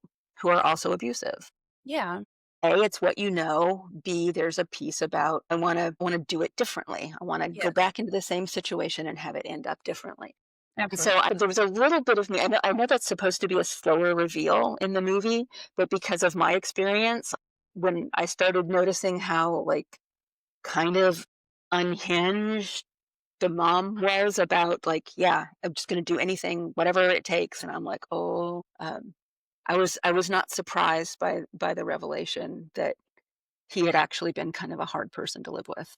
are also abusive. yeah, A, it's what you know. B, there's a piece about I want to do it differently. I want to go yes, back into the same situation and have it end up differently. And so absolutely. there was a little bit of me. I know that's supposed to be a slower reveal in the movie, but because of my experience, when I started noticing how, like, kind of unhinged the mom was about, like, yeah, I'm just going to do anything, whatever it takes, and I'm like, oh, I was not surprised by the revelation that he had actually been kind of a hard person to live with.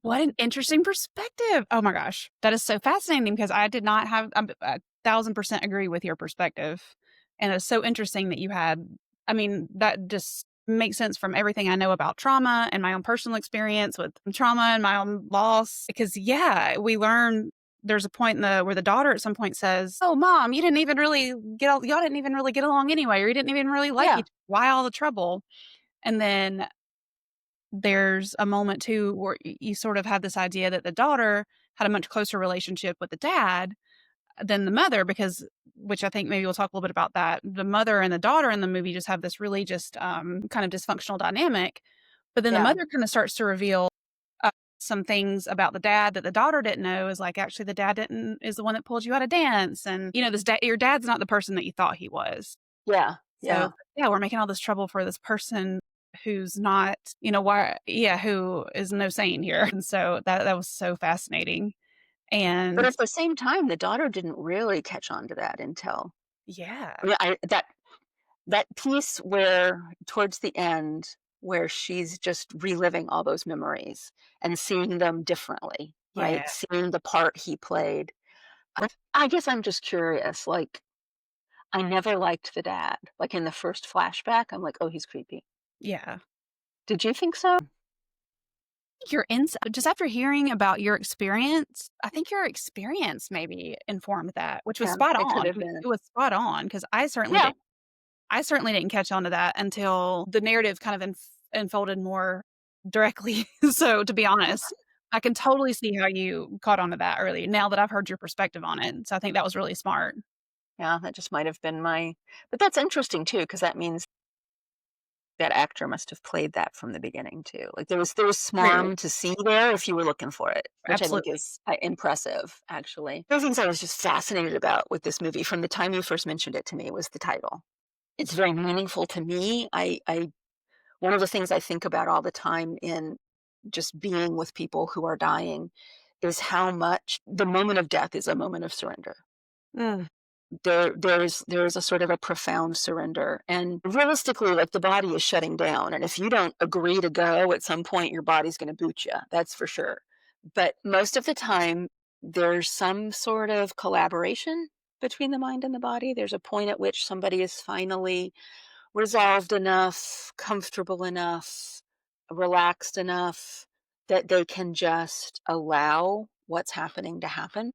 What an interesting perspective. Oh my gosh. That is so fascinating because I did not have I'm 1,000% agree with your perspective. And it's so interesting that you had I mean, that just makes sense from everything I know about trauma and my own personal experience with trauma and my own loss. Because yeah, we learn there's a point where the daughter at some point says, "Oh, mom, you didn't even really y'all didn't even really get along anyway, or you didn't even really like Yeah, each. Why all the trouble?" And then there's a moment too where you sort of have this idea that the daughter had a much closer relationship with the dad than the mother because which I think maybe we'll talk a little bit about that. The mother and the daughter in the movie just have this really just, kind of dysfunctional dynamic, but then the yeah, mother kinda starts to reveal, some things about the dad that the daughter didn't know is, like, actually the dad didn't is the one that pulled you out of dance, and, this your dad's not the person that you thought he was. yeah, So, yeah. yeah, we're making all this trouble for this person who's not, why yeah, who is no saint here, and so that was so fascinating, But and at the same time, the daughter didn't really catch on to that until, yeah, I mean, that piece where towards the end, where she's just reliving all those memories and seeing them differently, yeah, right? Seeing the part he played. I guess I'm just curious, like, I never liked the dad. Like, in the first flashback, I'm like, "Oh, he's creepy." yeah. Did you think so? Your ins just after hearing about your experience, I think your experience maybe informed that, which was Yeah, spot it could on. have It been. was spot on because Yeah, I certainly didn't catch on to that until the narrative kind of unfolded more directly, so to be honest. I can totally see how you caught on to that early now that I've heard your perspective on it, so I think that was really smart. Yeah, that just might have been my but that's interesting too, because that means that actor must have played that from the beginning too. Like, there was Clearly. smarm to see there if you were looking for it, which I think Absolutely. is, impressive, actually. One of the things I was just fascinated about with this movie from the time you first mentioned it to me was the title. It's very meaningful to me. I One of the things I think about all the time in just being with people who are dying is how much the moment of death is a moment of surrender. Mm. There's a sort of a profound surrender, and realistically, like, the body is shutting down, and if you don't agree to go, at some point your body's going to boot you, that's for sure. But most of the time there's some sort of collaboration between the mind and the body. There's a point at which somebody is finally resolved enough, comfortable enough, relaxed enough that they can just allow what's happening to happen.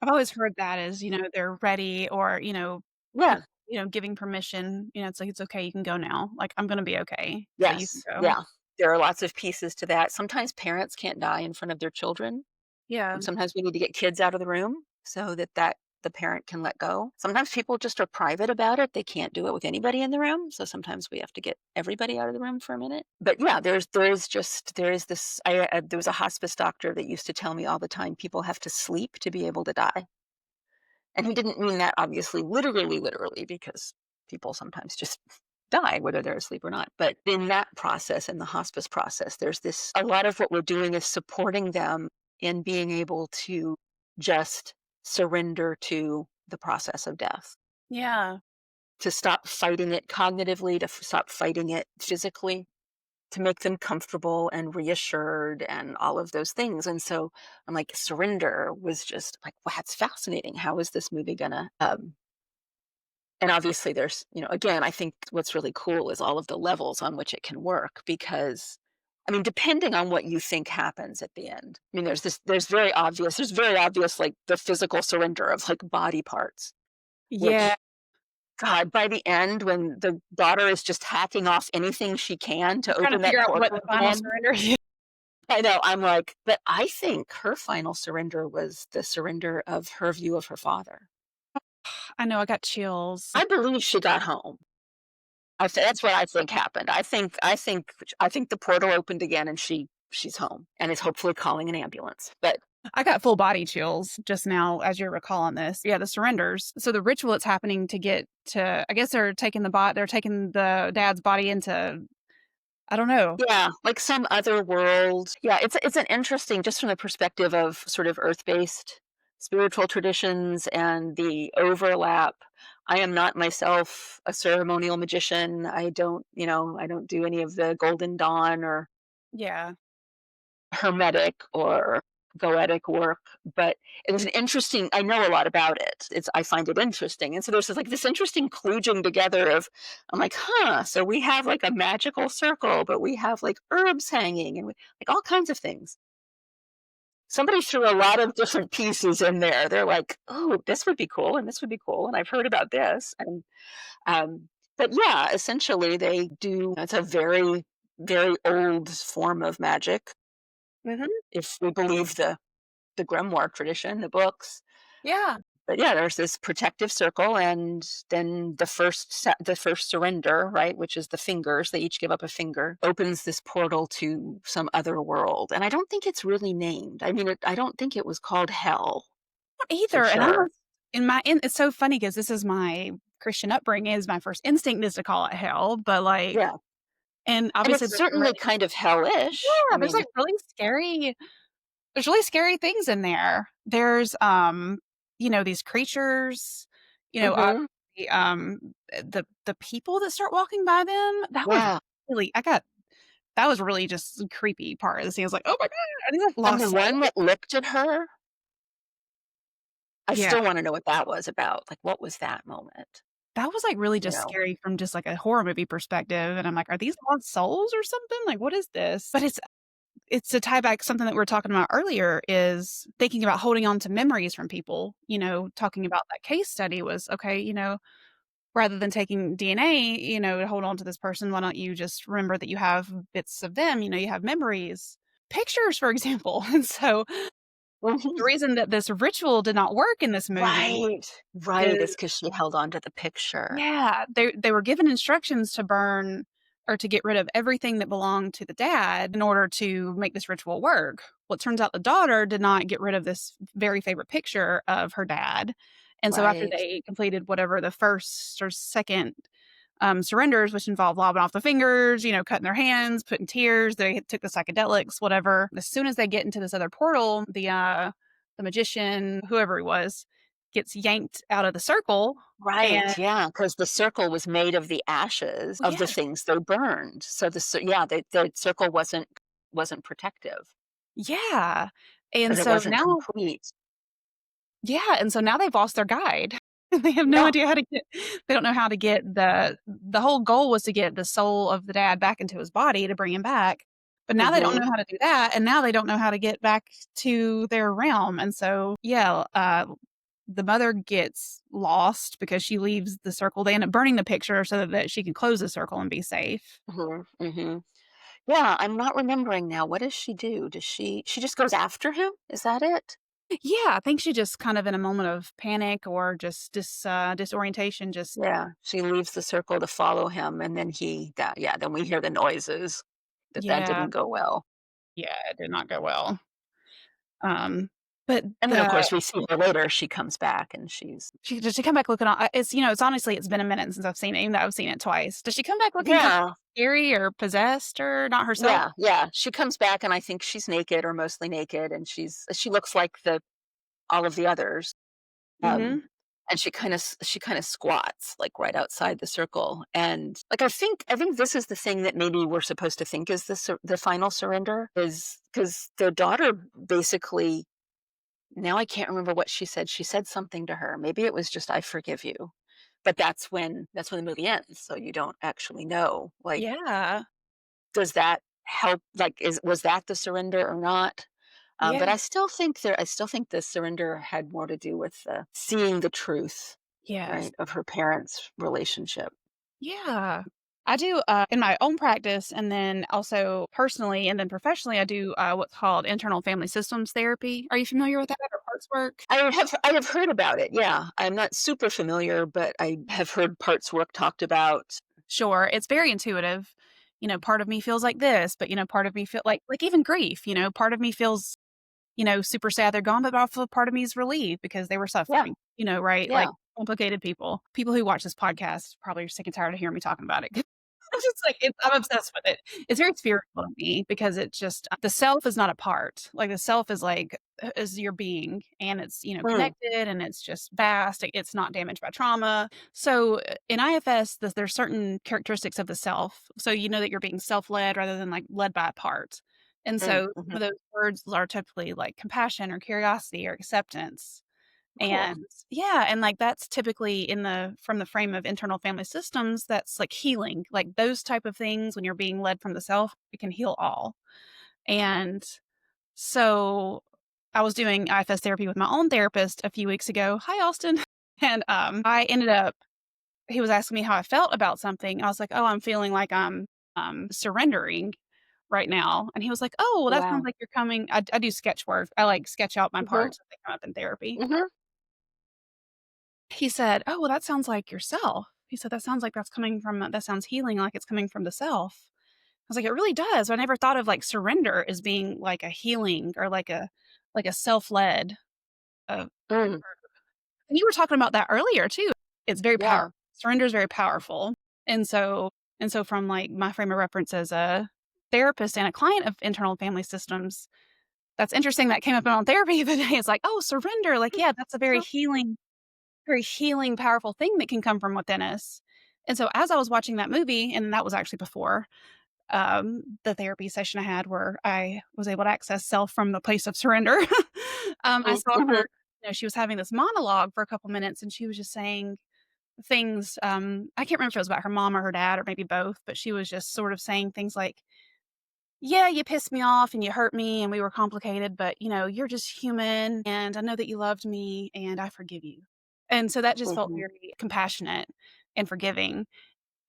I've always heard that as, they're ready or, Yeah. giving permission, it's like, "It's okay, you can go now." Like, "I'm gonna be okay, so you can Yes, go." yeah. There are lots of pieces to that. Sometimes parents can't die in front of their children, Yeah. and sometimes we need to get kids out of the room so that the parent can let go. Sometimes people just are private about it. They can't do it with anybody in the room, so sometimes we have to get everybody out of the room for a minute. But yeah, there is this there was a hospice doctor that used to tell me all the time, people have to sleep to be able to die. And he didn't mean that obviously literally, because people sometimes just die whether they're asleep or not. But in that process, in the hospice process, there's this a lot of what we're doing is supporting them in being able to just surrender to the process of death, Yeah. to stop fighting it cognitively, to stop fighting it physically, to make them comfortable and reassured and all of those things. And so I'm like, surrender was just like, wow, that's fascinating. How is this movie gonna and obviously there's, again, I think what's really cool is all of the levels on which it can work because I mean, depending on what you think happens at the end. I mean, there's very obvious like the physical surrender of like body parts, Yeah. which God, by the end when the daughter is just hacking off anything she can I'm to trying to open that figure out what portal the final again. surrender is. I know, I'm like, but I think her final surrender was the surrender of her view of her father. I know, I got chills. I believe she got home. That's what I think happened. I think the portal opened again and she's home and is hopefully calling an ambulance. But I got full body chills just now as you're recalling this. Yeah, the surrenders. So the ritual that's happening to get to I guess they're taking the dad's body into I don't know. yeah, like some other world. Yeah, it's an interesting just from the perspective of sort of earth-based spiritual traditions and the overlap. I am not myself a ceremonial magician. I don't do any of the Golden Dawn or Yeah. hermetic or goetic work, but it was an interesting I know a lot about it. I find it interesting. And so there's this, like this interesting kludging together of I'm like, huh, so we have like a magical circle, but we have like herbs hanging and like all kinds of things. Somebody threw a lot of different pieces in there. They're like, oh, this would be cool, and this would be cool, and I've heard about this. And but yeah, essentially they do it's a very, very old form of magic, Mhm. if we believe the grimoire tradition, the books. Yeah. But yeah, there's this protective circle, and then the first surrender, right, which is the fingers. They each give up a finger, opens this portal to some other world. And I don't think it's really named. I mean, I don't think it was called hell for Either, and I sure. almost it's so funny because this is my Christian upbringing, is my first instinct is to call it hell, but, like Yeah, and and obviously it's there's some certainly really kind of hellish. I yeah, mean, there's really scary things in there. There's, these creatures, you know, uh, hmm the, um, the people that start walking by them, yeah, really I got that was really just creepy part of the scene. I was like, "Oh my god, are these, like, and lost the souls?" one that looked at her, I Yeah. still want to know what that was about. Like, what was that moment? That was, like, really You just know? scary from just, like, a horror movie perspective, and I'm like, "Are these lost souls or something? Like, what is this?" But it's to tie back something that we were talking about earlier is thinking about holding on to memories from people, talking about that case study was, okay, rather than taking DNA, to hold on to this person, why don't you just remember that you have bits of them, you have memories. pictures, for example. And so the Mhm. reason that this ritual did not work in this movie Right, right, is it's 'cause she held on to the picture. yeah, they were given instructions to burn or to get rid of everything that belonged to the dad in order to make this ritual work. Well, it turns out the daughter did not get rid of this very favorite picture of her dad. And so after Right. they completed whatever the first or second surrenders, which involved lobbing off the fingers, cutting their hands, putting tears, they took the psychedelics, whatever. As soon as they get into this other portal, the magician, whoever he was, gets yanked out of the circle. Right, And yeah, because the circle was made of the ashes of the yes, things they burned, so yeah, the circle wasn't protective, yeah. And because it so wasn't now complete. yeah, and so now they've lost their guide. They have no Yeah, idea how to get they don't know how to get the whole goal was to get the soul of the dad back into his body to bring him back, but now they don't mhm, know how to do that, and now they don't know how to get back to their realm, and so, yeah, the mother gets lost because she leaves the circle. They end up burning the picture so that she can close the circle and be safe. mhm, mhm. Yeah, I'm not remembering now, what does she do? Does she just goes after him? Is that it? Yeah, I think she just kind of in a moment of panic or just disorientation, just Yeah, she leaves the circle to follow him, and then yeah, then we hear the noises, that yeah, didn't go well. yeah, it did not go well. Um, but And then, of course, we see her later, she comes back and she's does she come back looking it's, it's honestly, it's been a minute since I've seen it, even though I've seen it twice. Does she come back looking kind of yeah, scary or possessed or not herself? yeah, yeah, she comes back and I think she's naked or mostly naked, and she looks like the all of the others, um, Mhm. and she kinda squats, like, right outside the circle, and, like, I think this is the thing that maybe we're supposed to think is the final surrender is because their daughter basically now I can't remember what she said something to her, maybe it was just, "I forgive you," but that's when the movie ends, so you don't actually know, like, Yeah. does that help, like, is was that the surrender or not? But Yeah. I still think the surrender had more to do with the seeing the truth, Yes. right, of her parents' relationship. Yeah. I do, in my own practice and then also personally and then professionally, I do, what's called internal family systems therapy. Are you familiar with that or parts work? I have heard about it, yeah. I'm not super familiar, but I have heard parts work talked about. Sure. It's very intuitive. Part of me feels like this, but, part of me feel like even grief, part of me feels super sad they're gone, but also part of me is relieved because they were Yeah, suffering, right? Like yeah. complicated people. People who watch this podcast probably are sick and tired of hearing me talking about it. I'm just like, I'm obsessed with it. It's very spiritual to me because it's just the self is not a part. Like the self is like is your being and it's Mm, connected and it's just vast. It's not damaged by trauma. So in IFS, there's certain characteristics of the self. So you know that you're being self led rather than like led by a part. And so mhm. some of those words are typically like compassion or curiosity or acceptance. Cool. And yeah, and like that's typically from the frame of internal family systems, that's like healing. Like those type of things when you're being led from the self, it can heal all. And so I was doing IFS therapy with my own therapist a few weeks ago. Hi, Austin. And I ended up he was asking me how I felt about something. I was like, "Oh, I'm feeling like I'm surrendering right now." And he was like, "Oh, well, that sounds Wow. like you're coming." I do sketch work. I like sketch out my Mhm, parts as they come up in therapy. mhm, He said, "Oh, well, that sounds like yourself." He said, "That sounds like that sounds healing, like it's coming from the self." I was like, "It really does." I never thought of like surrender as being like a healing or like a self-led. Uh, mm, and you were talking about that earlier too. It's very powerful. yeah, Surrender is very powerful. And so from like my frame of reference as a therapist and a client of internal family systems, that's interesting that came up in on therapy the day. It's like, oh, surrender. Like, yeah, that's a very healing, powerful thing that can come from within us. And so as I was watching that movie, and that was actually before the therapy session I had where I was able to access self from the place of surrender, I mm, saw her, mhm, she was having this monologue for a couple minutes and she was just saying things. I can't remember if it was about her mom or her dad or maybe both, but she was just sort of saying things like, yeah, you pissed me off and you hurt me and we were complicated, but you're just human and I know that you loved me and I forgive you. And so that just felt mhm. very compassionate and forgiving.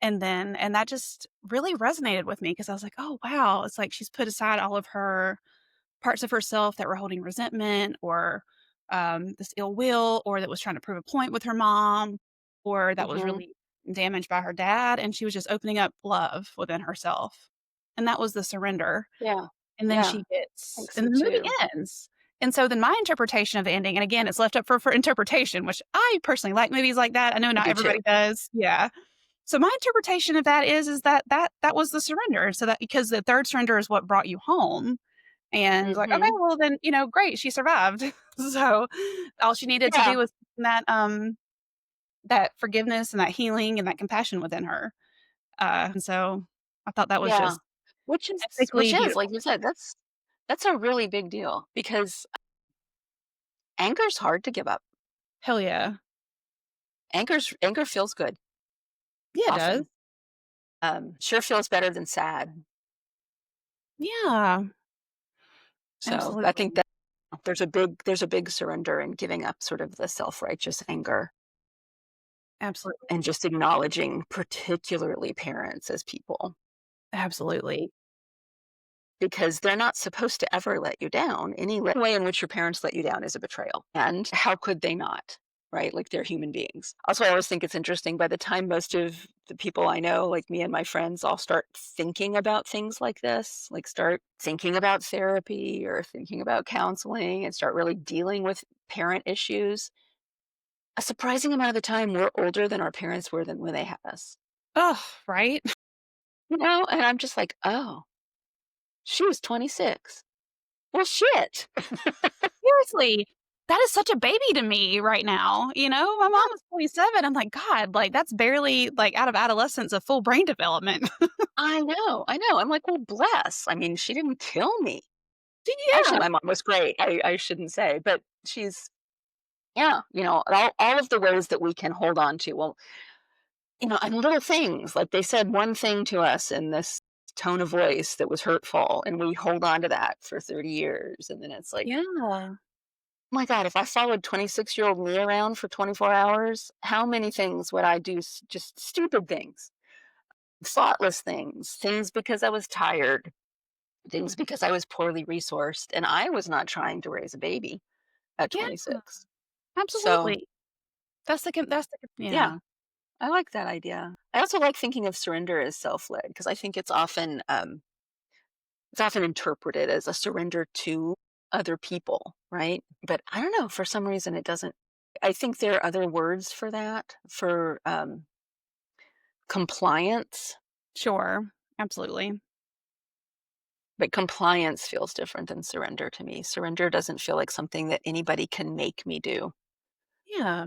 And that just really resonated with me because I was like, "Oh, wow." It's like she's put aside all of her parts of herself that were holding resentment or, this ill will, or that was trying to prove a point with her mom, or that was Mhm. really damaged by her dad, and she was just opening up love within herself. And that was the surrender. Yeah. And then Yeah. she I think gets and so then the movie too. ends. And so then my interpretation of the ending, and again, it's left up for interpretation, which I personally like movies like that. I know I not do too. everybody does. Yeah. So my interpretation of that is that was the surrender. So that because the 3rd surrender is what brought you home, and like, okay, Mhm. well then, great, she survived. So all she needed to Yeah. do was that forgiveness and that healing and that compassion within her. And so I thought that was Yeah. just Which epically is, like beautiful. you said, that's a really big deal because anger's hard to give up. Hell yeah. Anger feels good Yeah, it does. often. Sure feels better than sad. Yeah, So I think absolutely. that there's a big surrender in giving up sort of the self-righteous anger Absolutely. and just acknowledging particularly parents as people Absolutely. because they're not supposed to ever let you down. Any way in which your parents let you down is a betrayal. And how could they not? Right? Like they're human beings. Also, I always think it's interesting by the time most of the people I know, like me and my friends, all start thinking about things like this, like start thinking about therapy or thinking about counseling and start really dealing with parent issues. A surprising amount of the time, we're older than our parents were than when they had us. Oh, right? And I'm just like, oh, she was 26. Well, shit. Seriously, that is such a baby to me right now, My mom is 27, I'm like, "God, like, that's barely, like, out of adolescence of full brain development." I know, I know. I'm like, "Well, bless." I mean, she didn't kill me. Actually, Yeah, my mom was great. I shouldn't say, but she's yeah, all of the ways that we can hold on to, well, and little things, like they said one thing to us in this tone of voice that was hurtful, and we hold on to that for 30 years, and then it's like, yeah, "Oh my god, if I followed 26-year-old me around for 24 hours, how many things would I do just stupid things, thoughtless things because I was tired, things because I was poorly resourced, and I was not trying to raise a baby at yeah, 26. So, absolutely. Yeah, yeah, I like that idea. I also like thinking of surrender as self-led because I think it's often interpreted as a surrender to other people, right? But I don't know, for some reason it doesn't. I think there are other words for that, for compliance, sure, absolutely. but compliance feels different than surrender to me. Surrender doesn't feel like something that anybody can make me do. Yeah,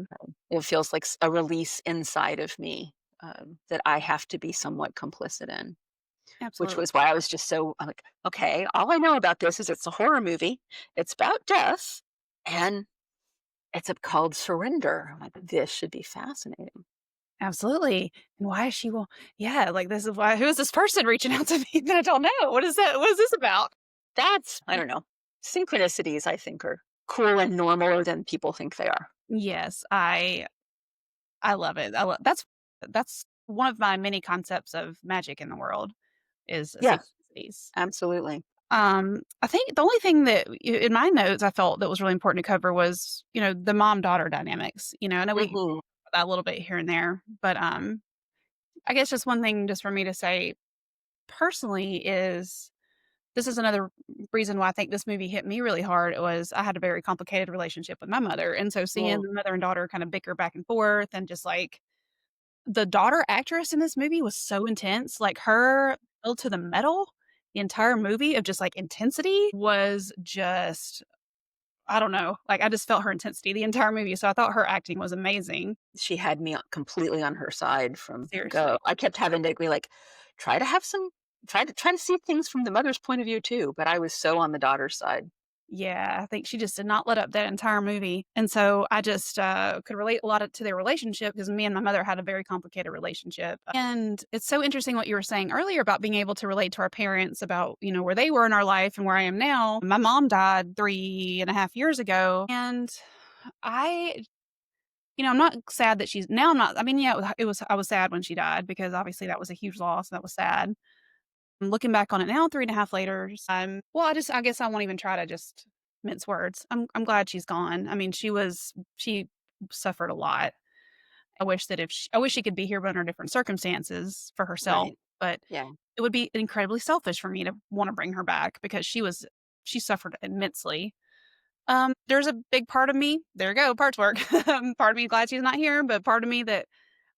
It feels like a release inside of me that I have to be somewhat complicit in, which absolutely, was why I was just so I'm like, okay, all I know about this is it's a horror movie. It's about death, and called Surrender. I'm like, this should be fascinating. absolutely, and why is she yeah, like, this is why who is this person reaching out to me that I don't know? What is this about? That's I don't know. Synchronicities, I think, are cool and normaler than people think they are. Yes, I love it. That's one of my many concepts of magic in the world is Yeah, synchronicities. absolutely. I think the only thing that in my notes I felt that was really important to cover was, the mom-daughter dynamics. I know we talked Hmm. about that a little bit here and there, but I guess just one thing just for me to say personally is this is another reason why I think this movie hit me really hard was I had a very complicated relationship with my mother. And so seeing Mm, the mother and daughter kind of bicker back and forth and just like the daughter actress in this movie was so intense, like, her pedal to the metal, the entire movie of just, like, intensity was just I don't know, like, I just felt her intensity the entire movie, so I thought her acting was amazing. she had me completely on her side from go. Seriously. I kept having to be like, try to have some, try to see things from the mother's point of view too. But I was so on the daughter's side. Yeah, I think she just did not let up that entire movie, and so I just, could relate a lot to their relationship because me and my mother had a very complicated relationship, and it's so interesting what you were saying earlier about being able to relate to our parents about, where they were in our life and where I am now. My mom died 3.5 years ago, and I I'm not sad that she's now I'm not I mean, yeah, it was I was sad when she died because obviously that was a huge loss, that was sad. Looking back on it now, 3 and a half later, well, I guess I won't even try to just mince words. I'm glad she's gone. I mean, she suffered a lot. I wish she could be here, but under different circumstances for herself, Right. but Yeah. it would be incredibly selfish for me to wanna bring her back because she suffered immensely. There's a big part of me there you go, parts work. Part of me glad she's not here, but part of me that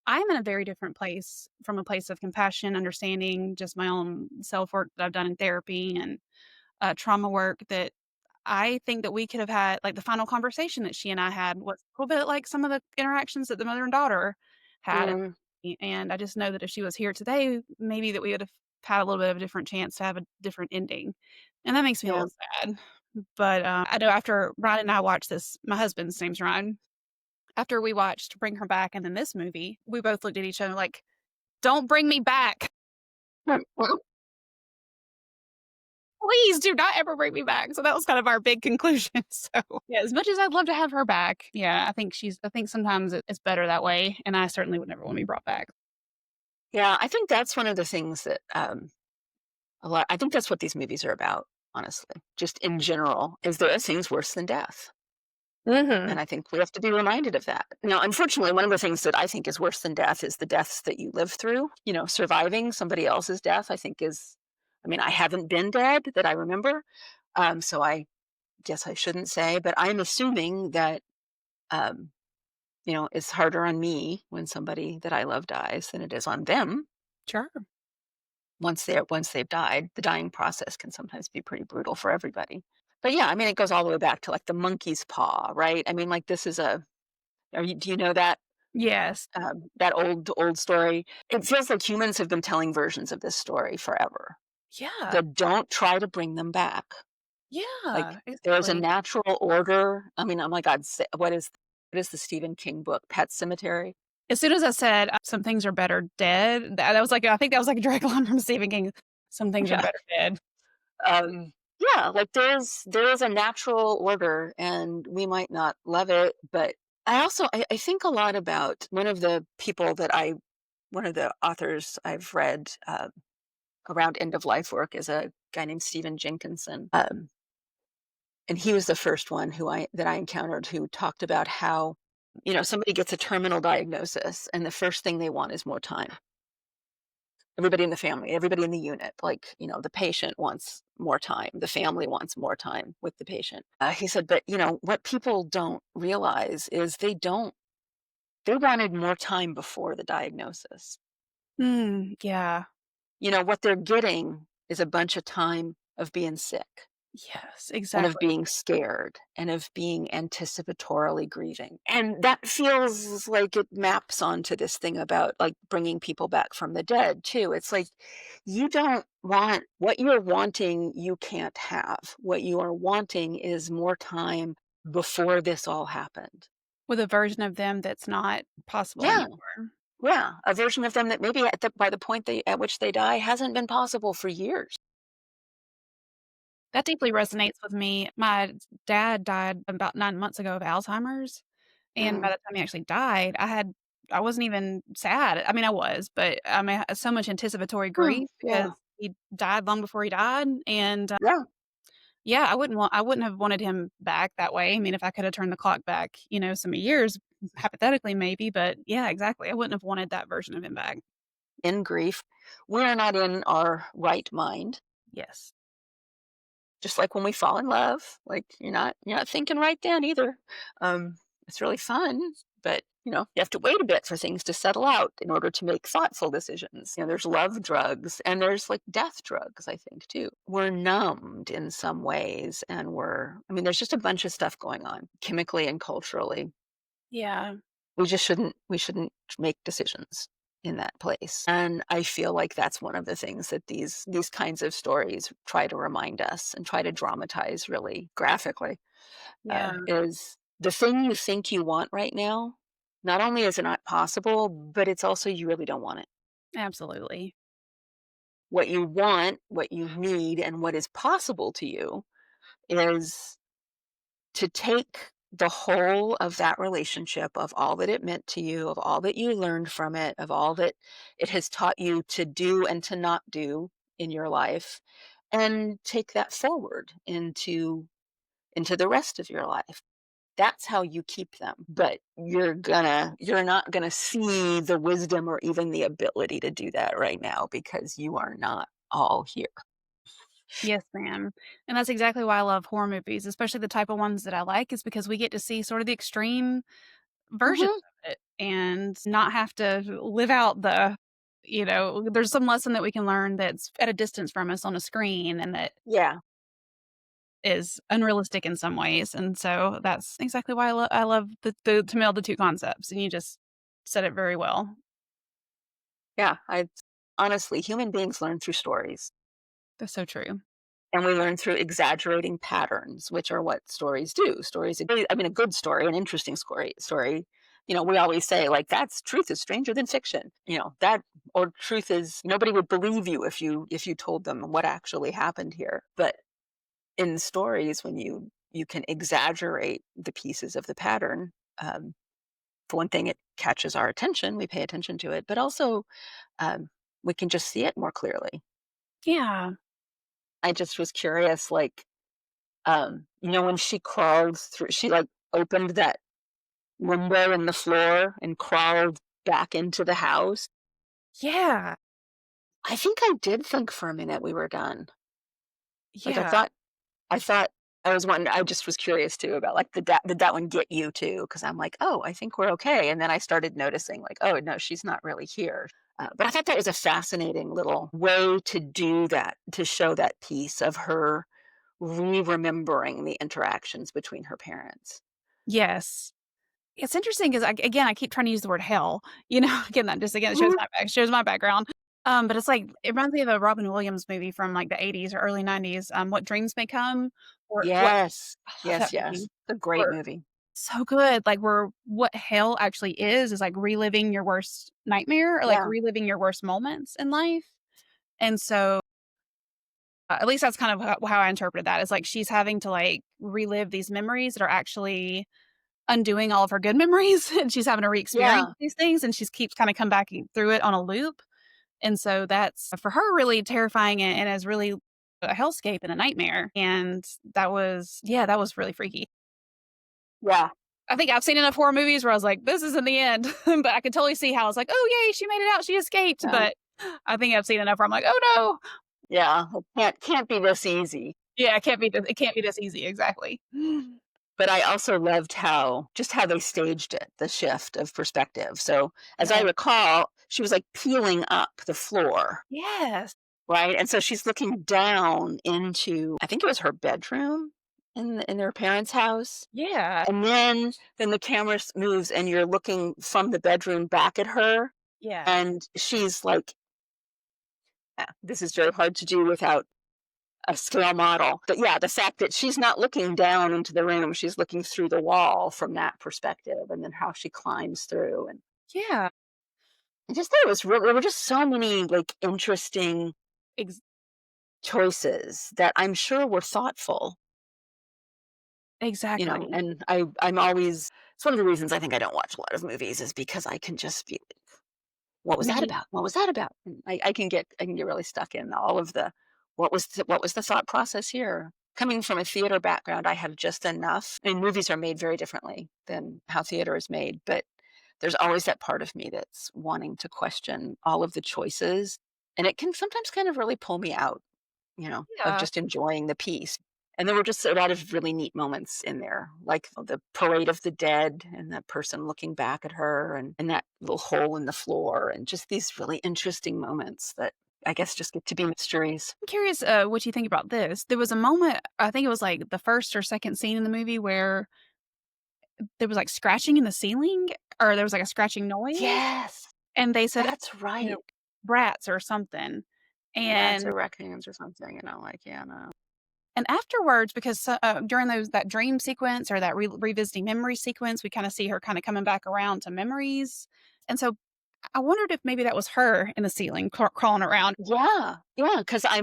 I'm in a very different place from a place of compassion, understanding, just my own self-work that I've done in therapy and, trauma work that I think that we could have had like, the final conversation that she and I had was a little bit like some of the interactions that the mother and daughter had, Mm, and I just know that if she was here today, maybe that we would have had a little bit of a different chance to have a different ending, and that makes me a yeah. little sad. But, I know after Ryan and I watched this my husband's name's Ryan. After we watched Bring Her Back and then this movie, we both looked at each other like, "Don't bring me back. Please do not ever bring me back." So that was kind of our big conclusion. So, yeah, as much as I'd love to have her back, yeah, I think sometimes it's better that way, and I certainly would never want to be brought back. Yeah, I think that's one of the things that, I think that's what these movies are about, honestly, just in general, is there are things worse than death, and Mhm. I think we have to be reminded of that. Now, unfortunately, one of the things that I think is worse than death is the deaths that you live through. Surviving somebody else's death, I think I mean, I haven't been dead that I remember, so I guess I shouldn't say, but I'm assuming that, um, it's harder on me when somebody that I love dies than it is on them. Sure. Once they've died, the dying process can sometimes be pretty brutal for everybody. But yeah, I mean, it goes all the way back to like the monkey's paw, right? I mean, like this is a. Do you know Yes. that old story? It feels like humans have been telling versions of this story forever. Yeah. That don't try to bring them back. Like Yeah, there's a exactly. natural order. I mean, oh my God, what is the Stephen King book, Pet Cemetery? As soon as I said, "Some things are better dead," that was like I think that was like a direct line from Stephen King. "Some things are Yeah. better dead." Yeah, like there is a natural order and we might not love it, but I think a lot about one of the authors I've read around end of life work is a guy named Stephen Jenkinson. And he was the first one that I encountered who talked about how, somebody gets a terminal diagnosis and the first thing they want is more time. Everybody in the family, everybody in the unit, like, the patient wants more time. The family wants more time with the patient. He said, but, what people don't realize is they wanted more time before the diagnosis. Mm, yeah. What they're getting is a bunch of time of being sick Yes, and of exactly. being scared and of being anticipatorily grieving. And that feels like it maps onto this thing about like bringing people back from the dead too. It's like you don't want what you're wanting, you can't have. What you are wanting is more time before this all happened. With a version of them that's not possible Yeah. anymore. Yeah. A version of them that maybe by the point at which they die hasn't been possible for years. That deeply resonates with me. My dad died about 9 months ago of Alzheimer's, and by Mm, the time he actually died, I wasn't even sad. I mean, I was, but, I had so much anticipatory mm, grief yeah. because he died long before he died, and, Yeah. yeah, I wouldn't have wanted him back that way. I mean, if I could have turned the clock back, some years, hypothetically, maybe, but yeah, exactly. I wouldn't have wanted that version of him back. In grief, we are not in our right mind. Yes. Just like when we fall in love, like, you're not thinking right then either. It's really fun, but, you have to wait a bit for things to settle out in order to make thoughtful decisions. There's love drugs and there's, like, death drugs, I think, too. We're numbed in some ways, and I mean, there's just a bunch of stuff going on chemically and culturally. Yeah. We shouldn't make decisions in that place, and I feel like that's one of the things that these kinds of stories try to remind us and try to dramatize really graphically, Yeah, is the thing you think you want right now, not only is it not possible, but it's also you really don't want it. absolutely. What you want, what you need, and what is possible to you is to take the whole of that relationship, of all that it meant to you, of all that you learned from it, of all that it has taught you to do and to not do in your life, and take that forward into the rest of your life. That's how you keep them. But you're not gonna see the wisdom or even the ability to do that right now because you are not all here. Yes, ma'am. And that's exactly why I love horror movies, especially the type of ones that I like, is because we get to see sort of the extreme version Mhm. of it and not have to live out there's some lesson that we can learn that's at a distance from us on a screen and that Yeah. is unrealistic in some ways. And so that's exactly why I love the to meld the 2 concepts, and you just said it very well. Yeah. I honestly, human beings learn through stories. That's so true. And we learn through exaggerating patterns, which are what stories do. Stories, I mean, a good story, an interesting story. We always say like that's truth is stranger than fiction. That or truth is nobody would believe you if you told them what actually happened here. But in stories, when you can exaggerate the pieces of the pattern, for one thing, it catches our attention. We pay attention to it, but also um, we can just see it more clearly. Yeah. I just was curious, like when she crawled through she, like, opened that window in the floor and crawled back into the house. Yeah. I think I did think for a minute we were done. Like, I Yeah. thought I thought I just was curious too about, like, did that one get you too? Because 'Cause I'm like, "Oh, I think we're okay," and then I started noticing, like, "Oh, no, she's not really here." But I thought that was a fascinating little way to do that, to show that piece of her remembering the interactions between her parents. Yes. It's interesting 'cause I keep trying to use the word hell, again, that just again Mhm. shows my background. But it's like it reminds me of a Robin Williams movie from, like, the '80s or early '90s, What Dreams May Come, or what Yes. I love Yes, that yes. movie. It's a great Where movie. so good, like, where what hell actually is, like, reliving your worst nightmare or, like, Yeah. reliving your worst moments in life, and so, at least that's kind of how I interpreted that, is like she's having to, like, relive these memories that are actually undoing all of her good memories, and she's having to re-experience Yeah. these things, and she's keeps kinda come back through it on a loop, and so that's, for her, really terrifying and is really a hellscape and a nightmare, and that was really freaky. Yeah. I think I've seen enough horror movies where I was like, "This isn't the end," but I could totally see how it's like, "Oh, yay, she made it out, she escaped," Yeah. but I think I've seen enough where I'm like, "Oh, no." Yeah. It can't be this easy. Yeah, it can't be this easy, exactly. But I also loved how they staged it, the shift of perspective. So, as I Yes. recall, she was, like, peeling up the floor, Yes. right? And so she's looking down into I think it was her bedroom in her parents' house, Yeah. and then the camera moves, and you're looking from the bedroom back at her, Yeah. and she's, like this is very hard to do without a scale model. But yeah, the fact that she's not looking down into the room, she's looking through the wall from that perspective, and then how she climbs through. And Yeah. I just thought it was really, there were just so many like interesting Ex choices that I'm sure were thoughtful, exactly. and I'm always, it's one of the reasons I think I don't watch a lot of movies is because I can just be what was that Me about? What was that about? And I can get really stuck in all of the what was the thought process here? Coming from a theater background, I have just enough. I mean, movies are made very differently than how theater is made, but there's always that part of me that's wanting to question all of the choices, and it can sometimes kind of really pull me out, of Yeah. just enjoying the piece. And there were just a lot of really neat moments in there, like the parade of the dead and that person looking back at her and that little hole in the floor and just these really interesting moments that I guess just get to be mysteries. I'm curious, what you think about this. There was a moment, I think it was, like, the 1st or 2nd scene in the movie where there was, like, scratching in the ceiling, or there was, like, a scratching noise, Yes, and they said, that's you know, right. rats or something, Rats and or raccoons or something, like, yeah, no. afterwards, because during that dream sequence or that revisiting memory sequence, we kinda see her kinda coming back around to memories, and so I wondered if maybe that was her in the ceiling crawling around. Yeah, because I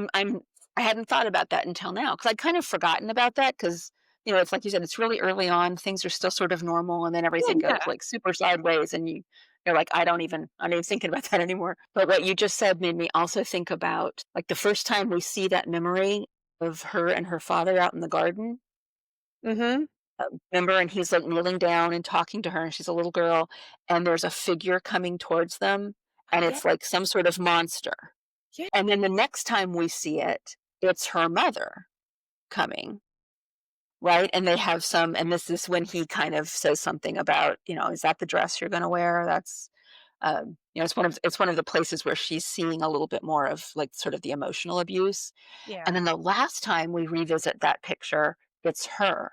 hadn't thought about that until now because I'd kind of forgotten about that because it's like you said, it's really early on, things are still sort of normal, and then Yeah, everything yeah. goes, like, super sideways, and you're like, I'm not even thinking about that anymore." But what you just said made me also think about, like, the first time we see that memory of her and her father out in the garden, Mhm. remember? And he's, like, kneeling down and talking to her, and she's a little girl, and there's a figure coming towards them, and Yeah, it's like some sort of monster. yeah, And then the next time we see it, it's her mother coming, right? And they have some, and this is when he kind of says something about, "Is that the dress you're gonna wear?" That's, it's one of the places where she's seeing a little bit more of, like, sort of the emotional abuse. And yeah. then the last time we revisit that picture, it's her.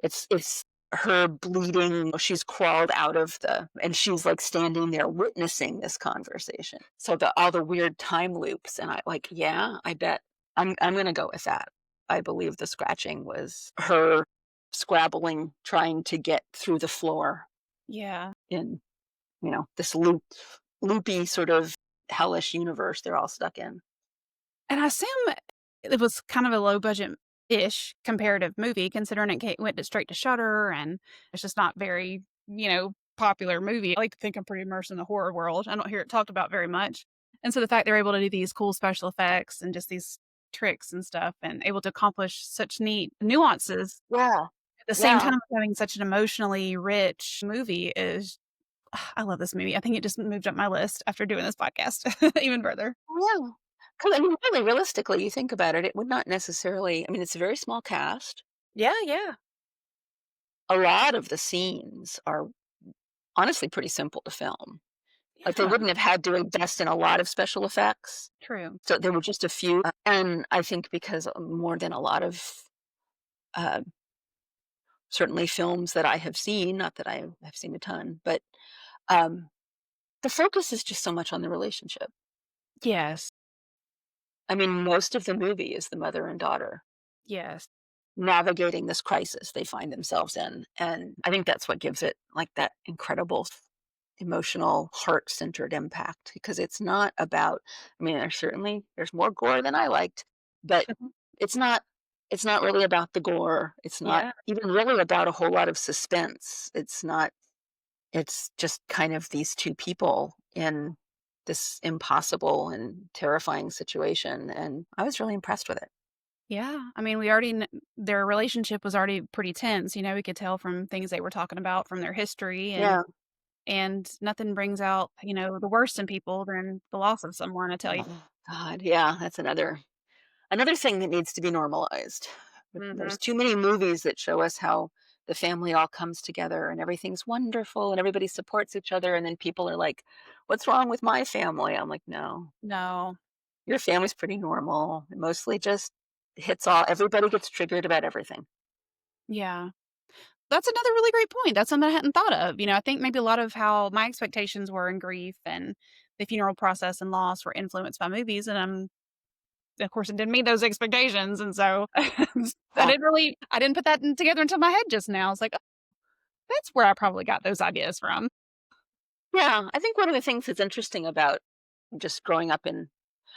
It's her bleeding, she's crawled out of and she's, like, standing there witnessing this conversation. So all the weird time loops, and yeah, I bet I'm gonna go with that. I believe the scratching was her scrabbling, trying to get through the floor Yeah. in, this loopy sort of hellish universe they're all stuck in. And I assume it was kind of a low budget-ish comparative movie considering it went straight to Shudder, and it's just not very, popular movie. I like to think I'm pretty immersed in the horror world. I don't hear it talked about very much. And so the fact they're able to do these cool special effects and just these tricks and stuff and able to accomplish such neat nuances Yeah, at the same yeah. time as having such an emotionally rich movie is I love this movie. I think it just moved up my list after doing this podcast even further. Yeah. 'Cause, I mean, really, realistically, you think about it, it would not necessarily, I mean, it's a very small cast. Yeah, yeah. A lot of the scenes are honestly pretty simple to film. Like, they Yeah, wouldn't have had to invest in a lot of special effects. true. So there were just a few, and I think because, more than a lot of, uh, certainly films that I have seen, not that I have seen a ton, but, um, the focus is just so much on the relationship. Yes, I mean, most of the movie is the mother and daughter yes. navigating this crisis they find themselves in, and I think that's what gives it, like, that incredible emotional, heart-centered impact, because it's not about, I mean, there's more gore than I liked, but it's not it's not really about the gore. It's not Yeah, even really about a whole lot of suspense. It's just kind of these 2 people in this impossible and terrifying situation, and I was really impressed with it. yeah. I mean, we already their relationship was already pretty tense, we could tell from things they were talking about from their history Yeah. and nothing brings out, the worst in people than the loss of someone, I tell you. Oh, God, yeah, that's another thing that needs to be normalized. Mhm. There's too many movies that show us how the family all comes together and everything's wonderful and everybody supports each other, and then people are like, "What's wrong with my family?" I'm like, "No, No. your family's pretty normal. It mostly just hits all everybody gets triggered about everything." Yeah. That's another really great point. That's something I hadn't thought of. I think maybe a lot of how my expectations were in grief and the funeral process and loss were influenced by movies, and of course, it didn't meet those expectations, and so Yeah. I didn't put that together into my head just now. I was like, "Oh, that's where I probably got those ideas from." Yeah, I think one of the things that's interesting about just growing up in,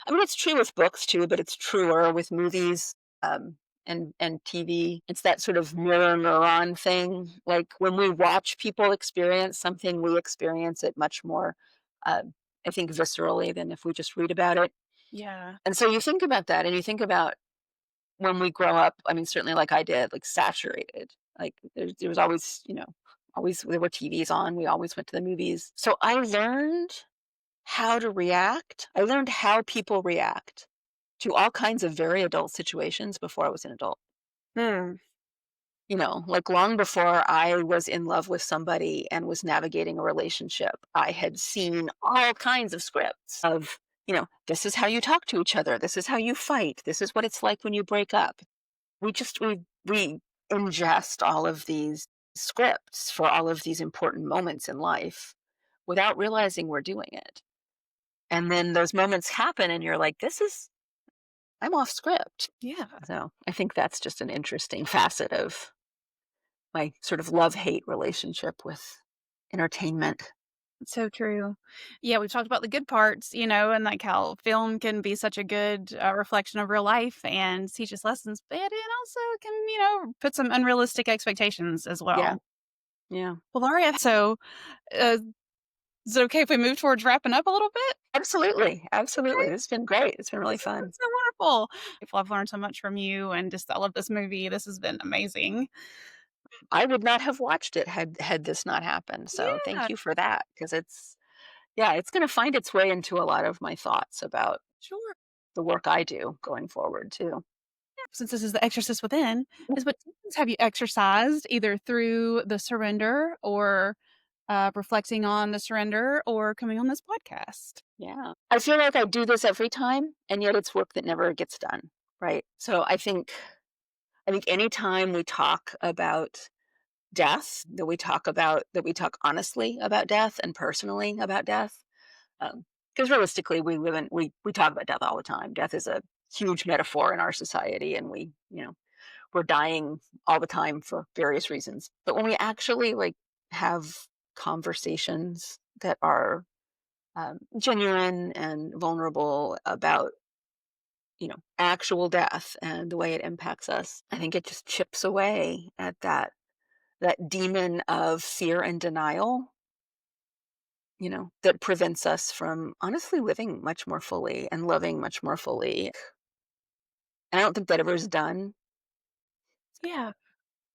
I mean, it's true with books too, but it's truer with movies, and TV. It's that sort of mirror neuron thing. Like, when we watch people experience something, we experience it much more, uh, I think, viscerally than if we just read about it. Yeah. And so you think about that, and you think about when we grow up. I mean, certainly, like I did, like saturated. Like, there was always, always there were TVs on. We always went to the movies. So I learned how to react. I learned how people react to all kinds of very adult situations before I was an adult. Hmm. Like, long before I was in love with somebody and was navigating a relationship, I had seen all kinds of scripts of, this is how you talk to each other. This is how you fight. This is what it's like when you break up. We ingest all of these scripts for all of these important moments in life without realizing we're doing it. And then those moments happen and you're like, I'm off script. Yeah. So I think that's just an interesting facet of my sort of love hate relationship with entertainment. It's so true. Yeah, we've talked about the good parts, and like how film can be such a good reflection of real life and teach us lessons, but it also can, put some unrealistic expectations as Yeah, well. yeah. Well, Aria, so uh, is it okay if we move towards wrapping up a little bit? Absolutely, absolutely. Okay, This has been great. It's been really this has been fun. so wonderful. I've learned so much from you, and just I love this movie. This has been amazing. I would not have watched it had this not happened, so Yeah, thank you for that, because it's yeah, it's gonna find its way into a lot of my thoughts about sure. the work I do going forward too. Since this is the exorcist within, is what demons have you exercised either through the surrender or reflecting on the surrender or coming on this podcast? Yeah. I feel like I do this every time, and yet it's work that never gets done, right? So I think anytime we talk about death, that we talk honestly about death and personally about death, because realistically, we talk about death all the time. Death is a huge metaphor in our society, and we're dying all the time for various reasons. But when we actually like have conversations that are genuine and vulnerable about actual death and the way it impacts us, I think it just chips away at that demon of fear and denial, that prevents us from honestly living much more fully and loving much more fully. And I don't think that ever is done, Yeah.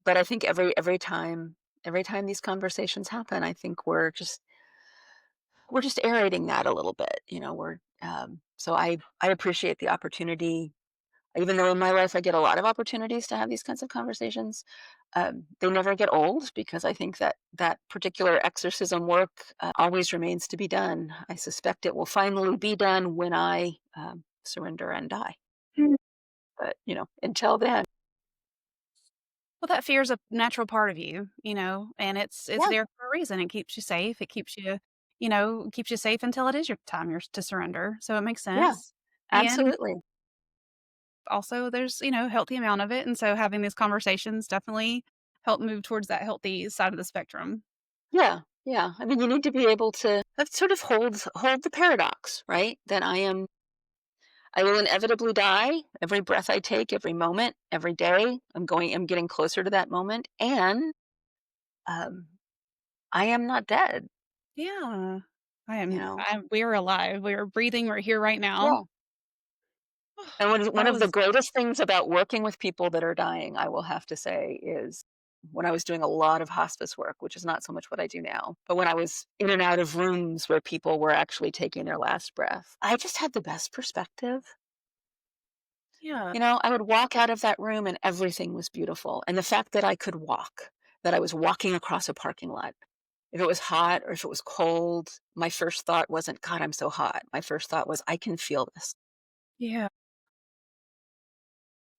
but I think every time these conversations happen, I think we're just aerating that a little bit. So I appreciate the opportunity. Even though in my life I get a lot of opportunities to have these kinds of conversations, they never get old, because I think that particular exorcism work always remains to be done. I suspect it will finally be done when I surrender and die. Mm. But until then, Well, that fear is a natural part of you, and it's yeah, there for a reason. It keeps you safe. It keeps you safe until it is your time to surrender. So it makes yeah, sense. And absolutely, also there's, healthy amount of it. And so having these conversations definitely help move towards that healthy side of the spectrum. yeah, yeah. I mean, you need to be able to sort of hold the paradox, right? That I will inevitably die. Every breath I take, every moment, every day, I'm getting closer to that moment, and um, I am not dead. Yeah. You know, we're alive. We're breathing. We're here right now. yeah. And one That of the was greatest things about working with people that are dying, I will have to say, is when I was doing a lot of hospice work, which is not so much what I do now, but when I was in and out of rooms where people were actually taking their last breath, I just had the best perspective. yeah. I would walk out of that room and everything was beautiful. And the fact that I could walk, that I was walking across a parking lot, if it was hot or if it was cold, my first thought wasn't, God, I'm so hot. My first thought was, I can feel this. Yeah.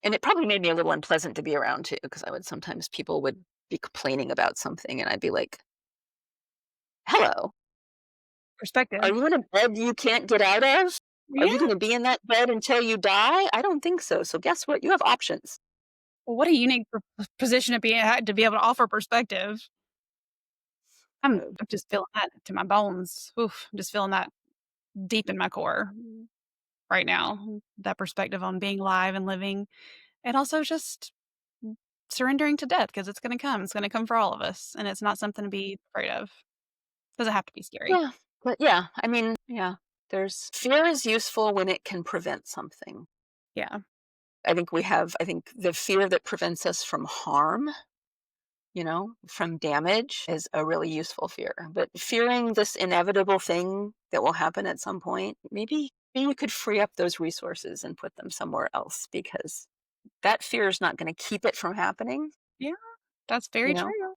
And it probably made me a little unpleasant to be around too, because sometimes people would be complaining about something and I'd be like, hello, are Perspective. you in a bed you can't get out of? Are you Yeah. going to be in that bed until you die? I don't think so. So guess what? You have options. Well, what a unique position to be at to be able to offer perspective. Uh, I'm just feeling that to my bones. Oof, I'm just feeling that deep in my core right now. That perspective on being alive and living, and also just surrendering to death because it's going to come. It's going to come for all of us, and it's not something to be afraid of. Doesn't have to be scary. yeah. But yeah, I mean, yeah, there's fear is useful when it can prevent something. Yeah. I think the fear that prevents us from harm, from damage is a really useful fear. But fearing this inevitable thing that will happen at some point, maybe you could free up those resources and put them somewhere else, because that fear is not going to keep it from happening. Yeah. That's very You know, true.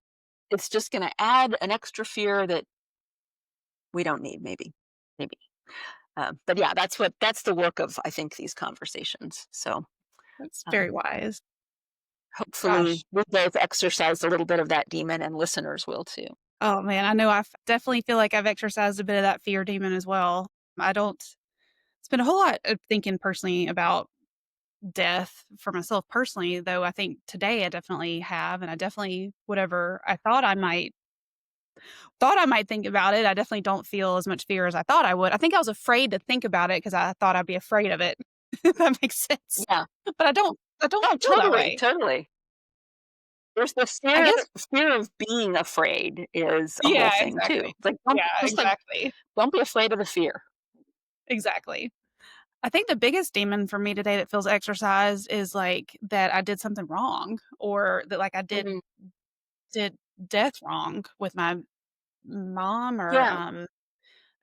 it's just going to add an extra fear that we don't need, maybe. But yeah, that's the work of, I think, these conversations. So That's very um, wise. hopefully Gosh. we both exercise a little bit of that demon, and listeners will too. Oh man, I know definitely feel like I've exercised a bit of that fear demon as well. I don't spend a whole lot of thinking personally about death for myself personally, though I think today I definitely have, and I definitely whatever I thought I might thought I might think about it. I definitely don't feel as much fear as I thought I would. I think I was afraid to think about it because I thought I'd be afraid of it, if that makes sense. Yeah. But I don't Oh, feel that totally, way. totally. There's the I fear guess fear of being afraid is a whole yeah, thing too. exactly. Like, Yeah, like, exactly. don't be afraid of the fear. Exactly. I think the biggest demon for me today that feels exercised is, like, that I did something wrong or that, like, I did Mhm. did death wrong with my mom Yeah,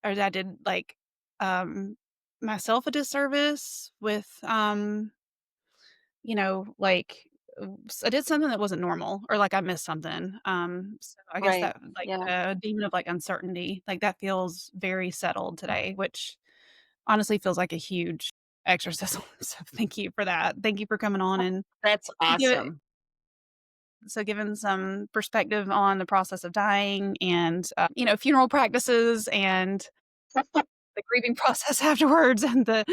or that I did, like, um, myself a disservice with, like, I did something that wasn't normal or, like, I missed something. So I guess right. that, like, Yeah. the demon of, like, uncertainty, like, that feels very settled today, which honestly feels like a huge exorcism. So thank you for that. Thank you for coming on and That's give awesome. giving some perspective on the process of dying and, funeral practices and the grieving process afterwards and the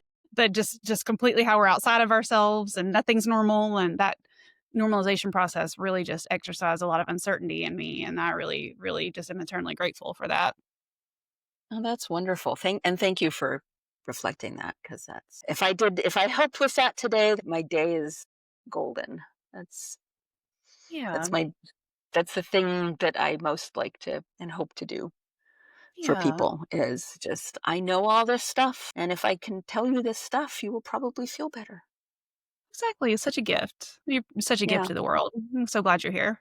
just completely how we're outside of ourselves and nothing's normal, and that normalization process really just exercised a lot of uncertainty in me, and I really, really just am eternally grateful for that. Oh, that's wonderful. Thank you for reflecting that, because if I helped with that today, my day is golden. That's Yeah, that's my that's the thing that I most like to and hope to do for yeah, people is just, I know all this stuff, and if I can tell you this stuff, you will probably feel better. exactly, it's such a gift. You're such a gift Yeah. to the world. I'm so glad you're here.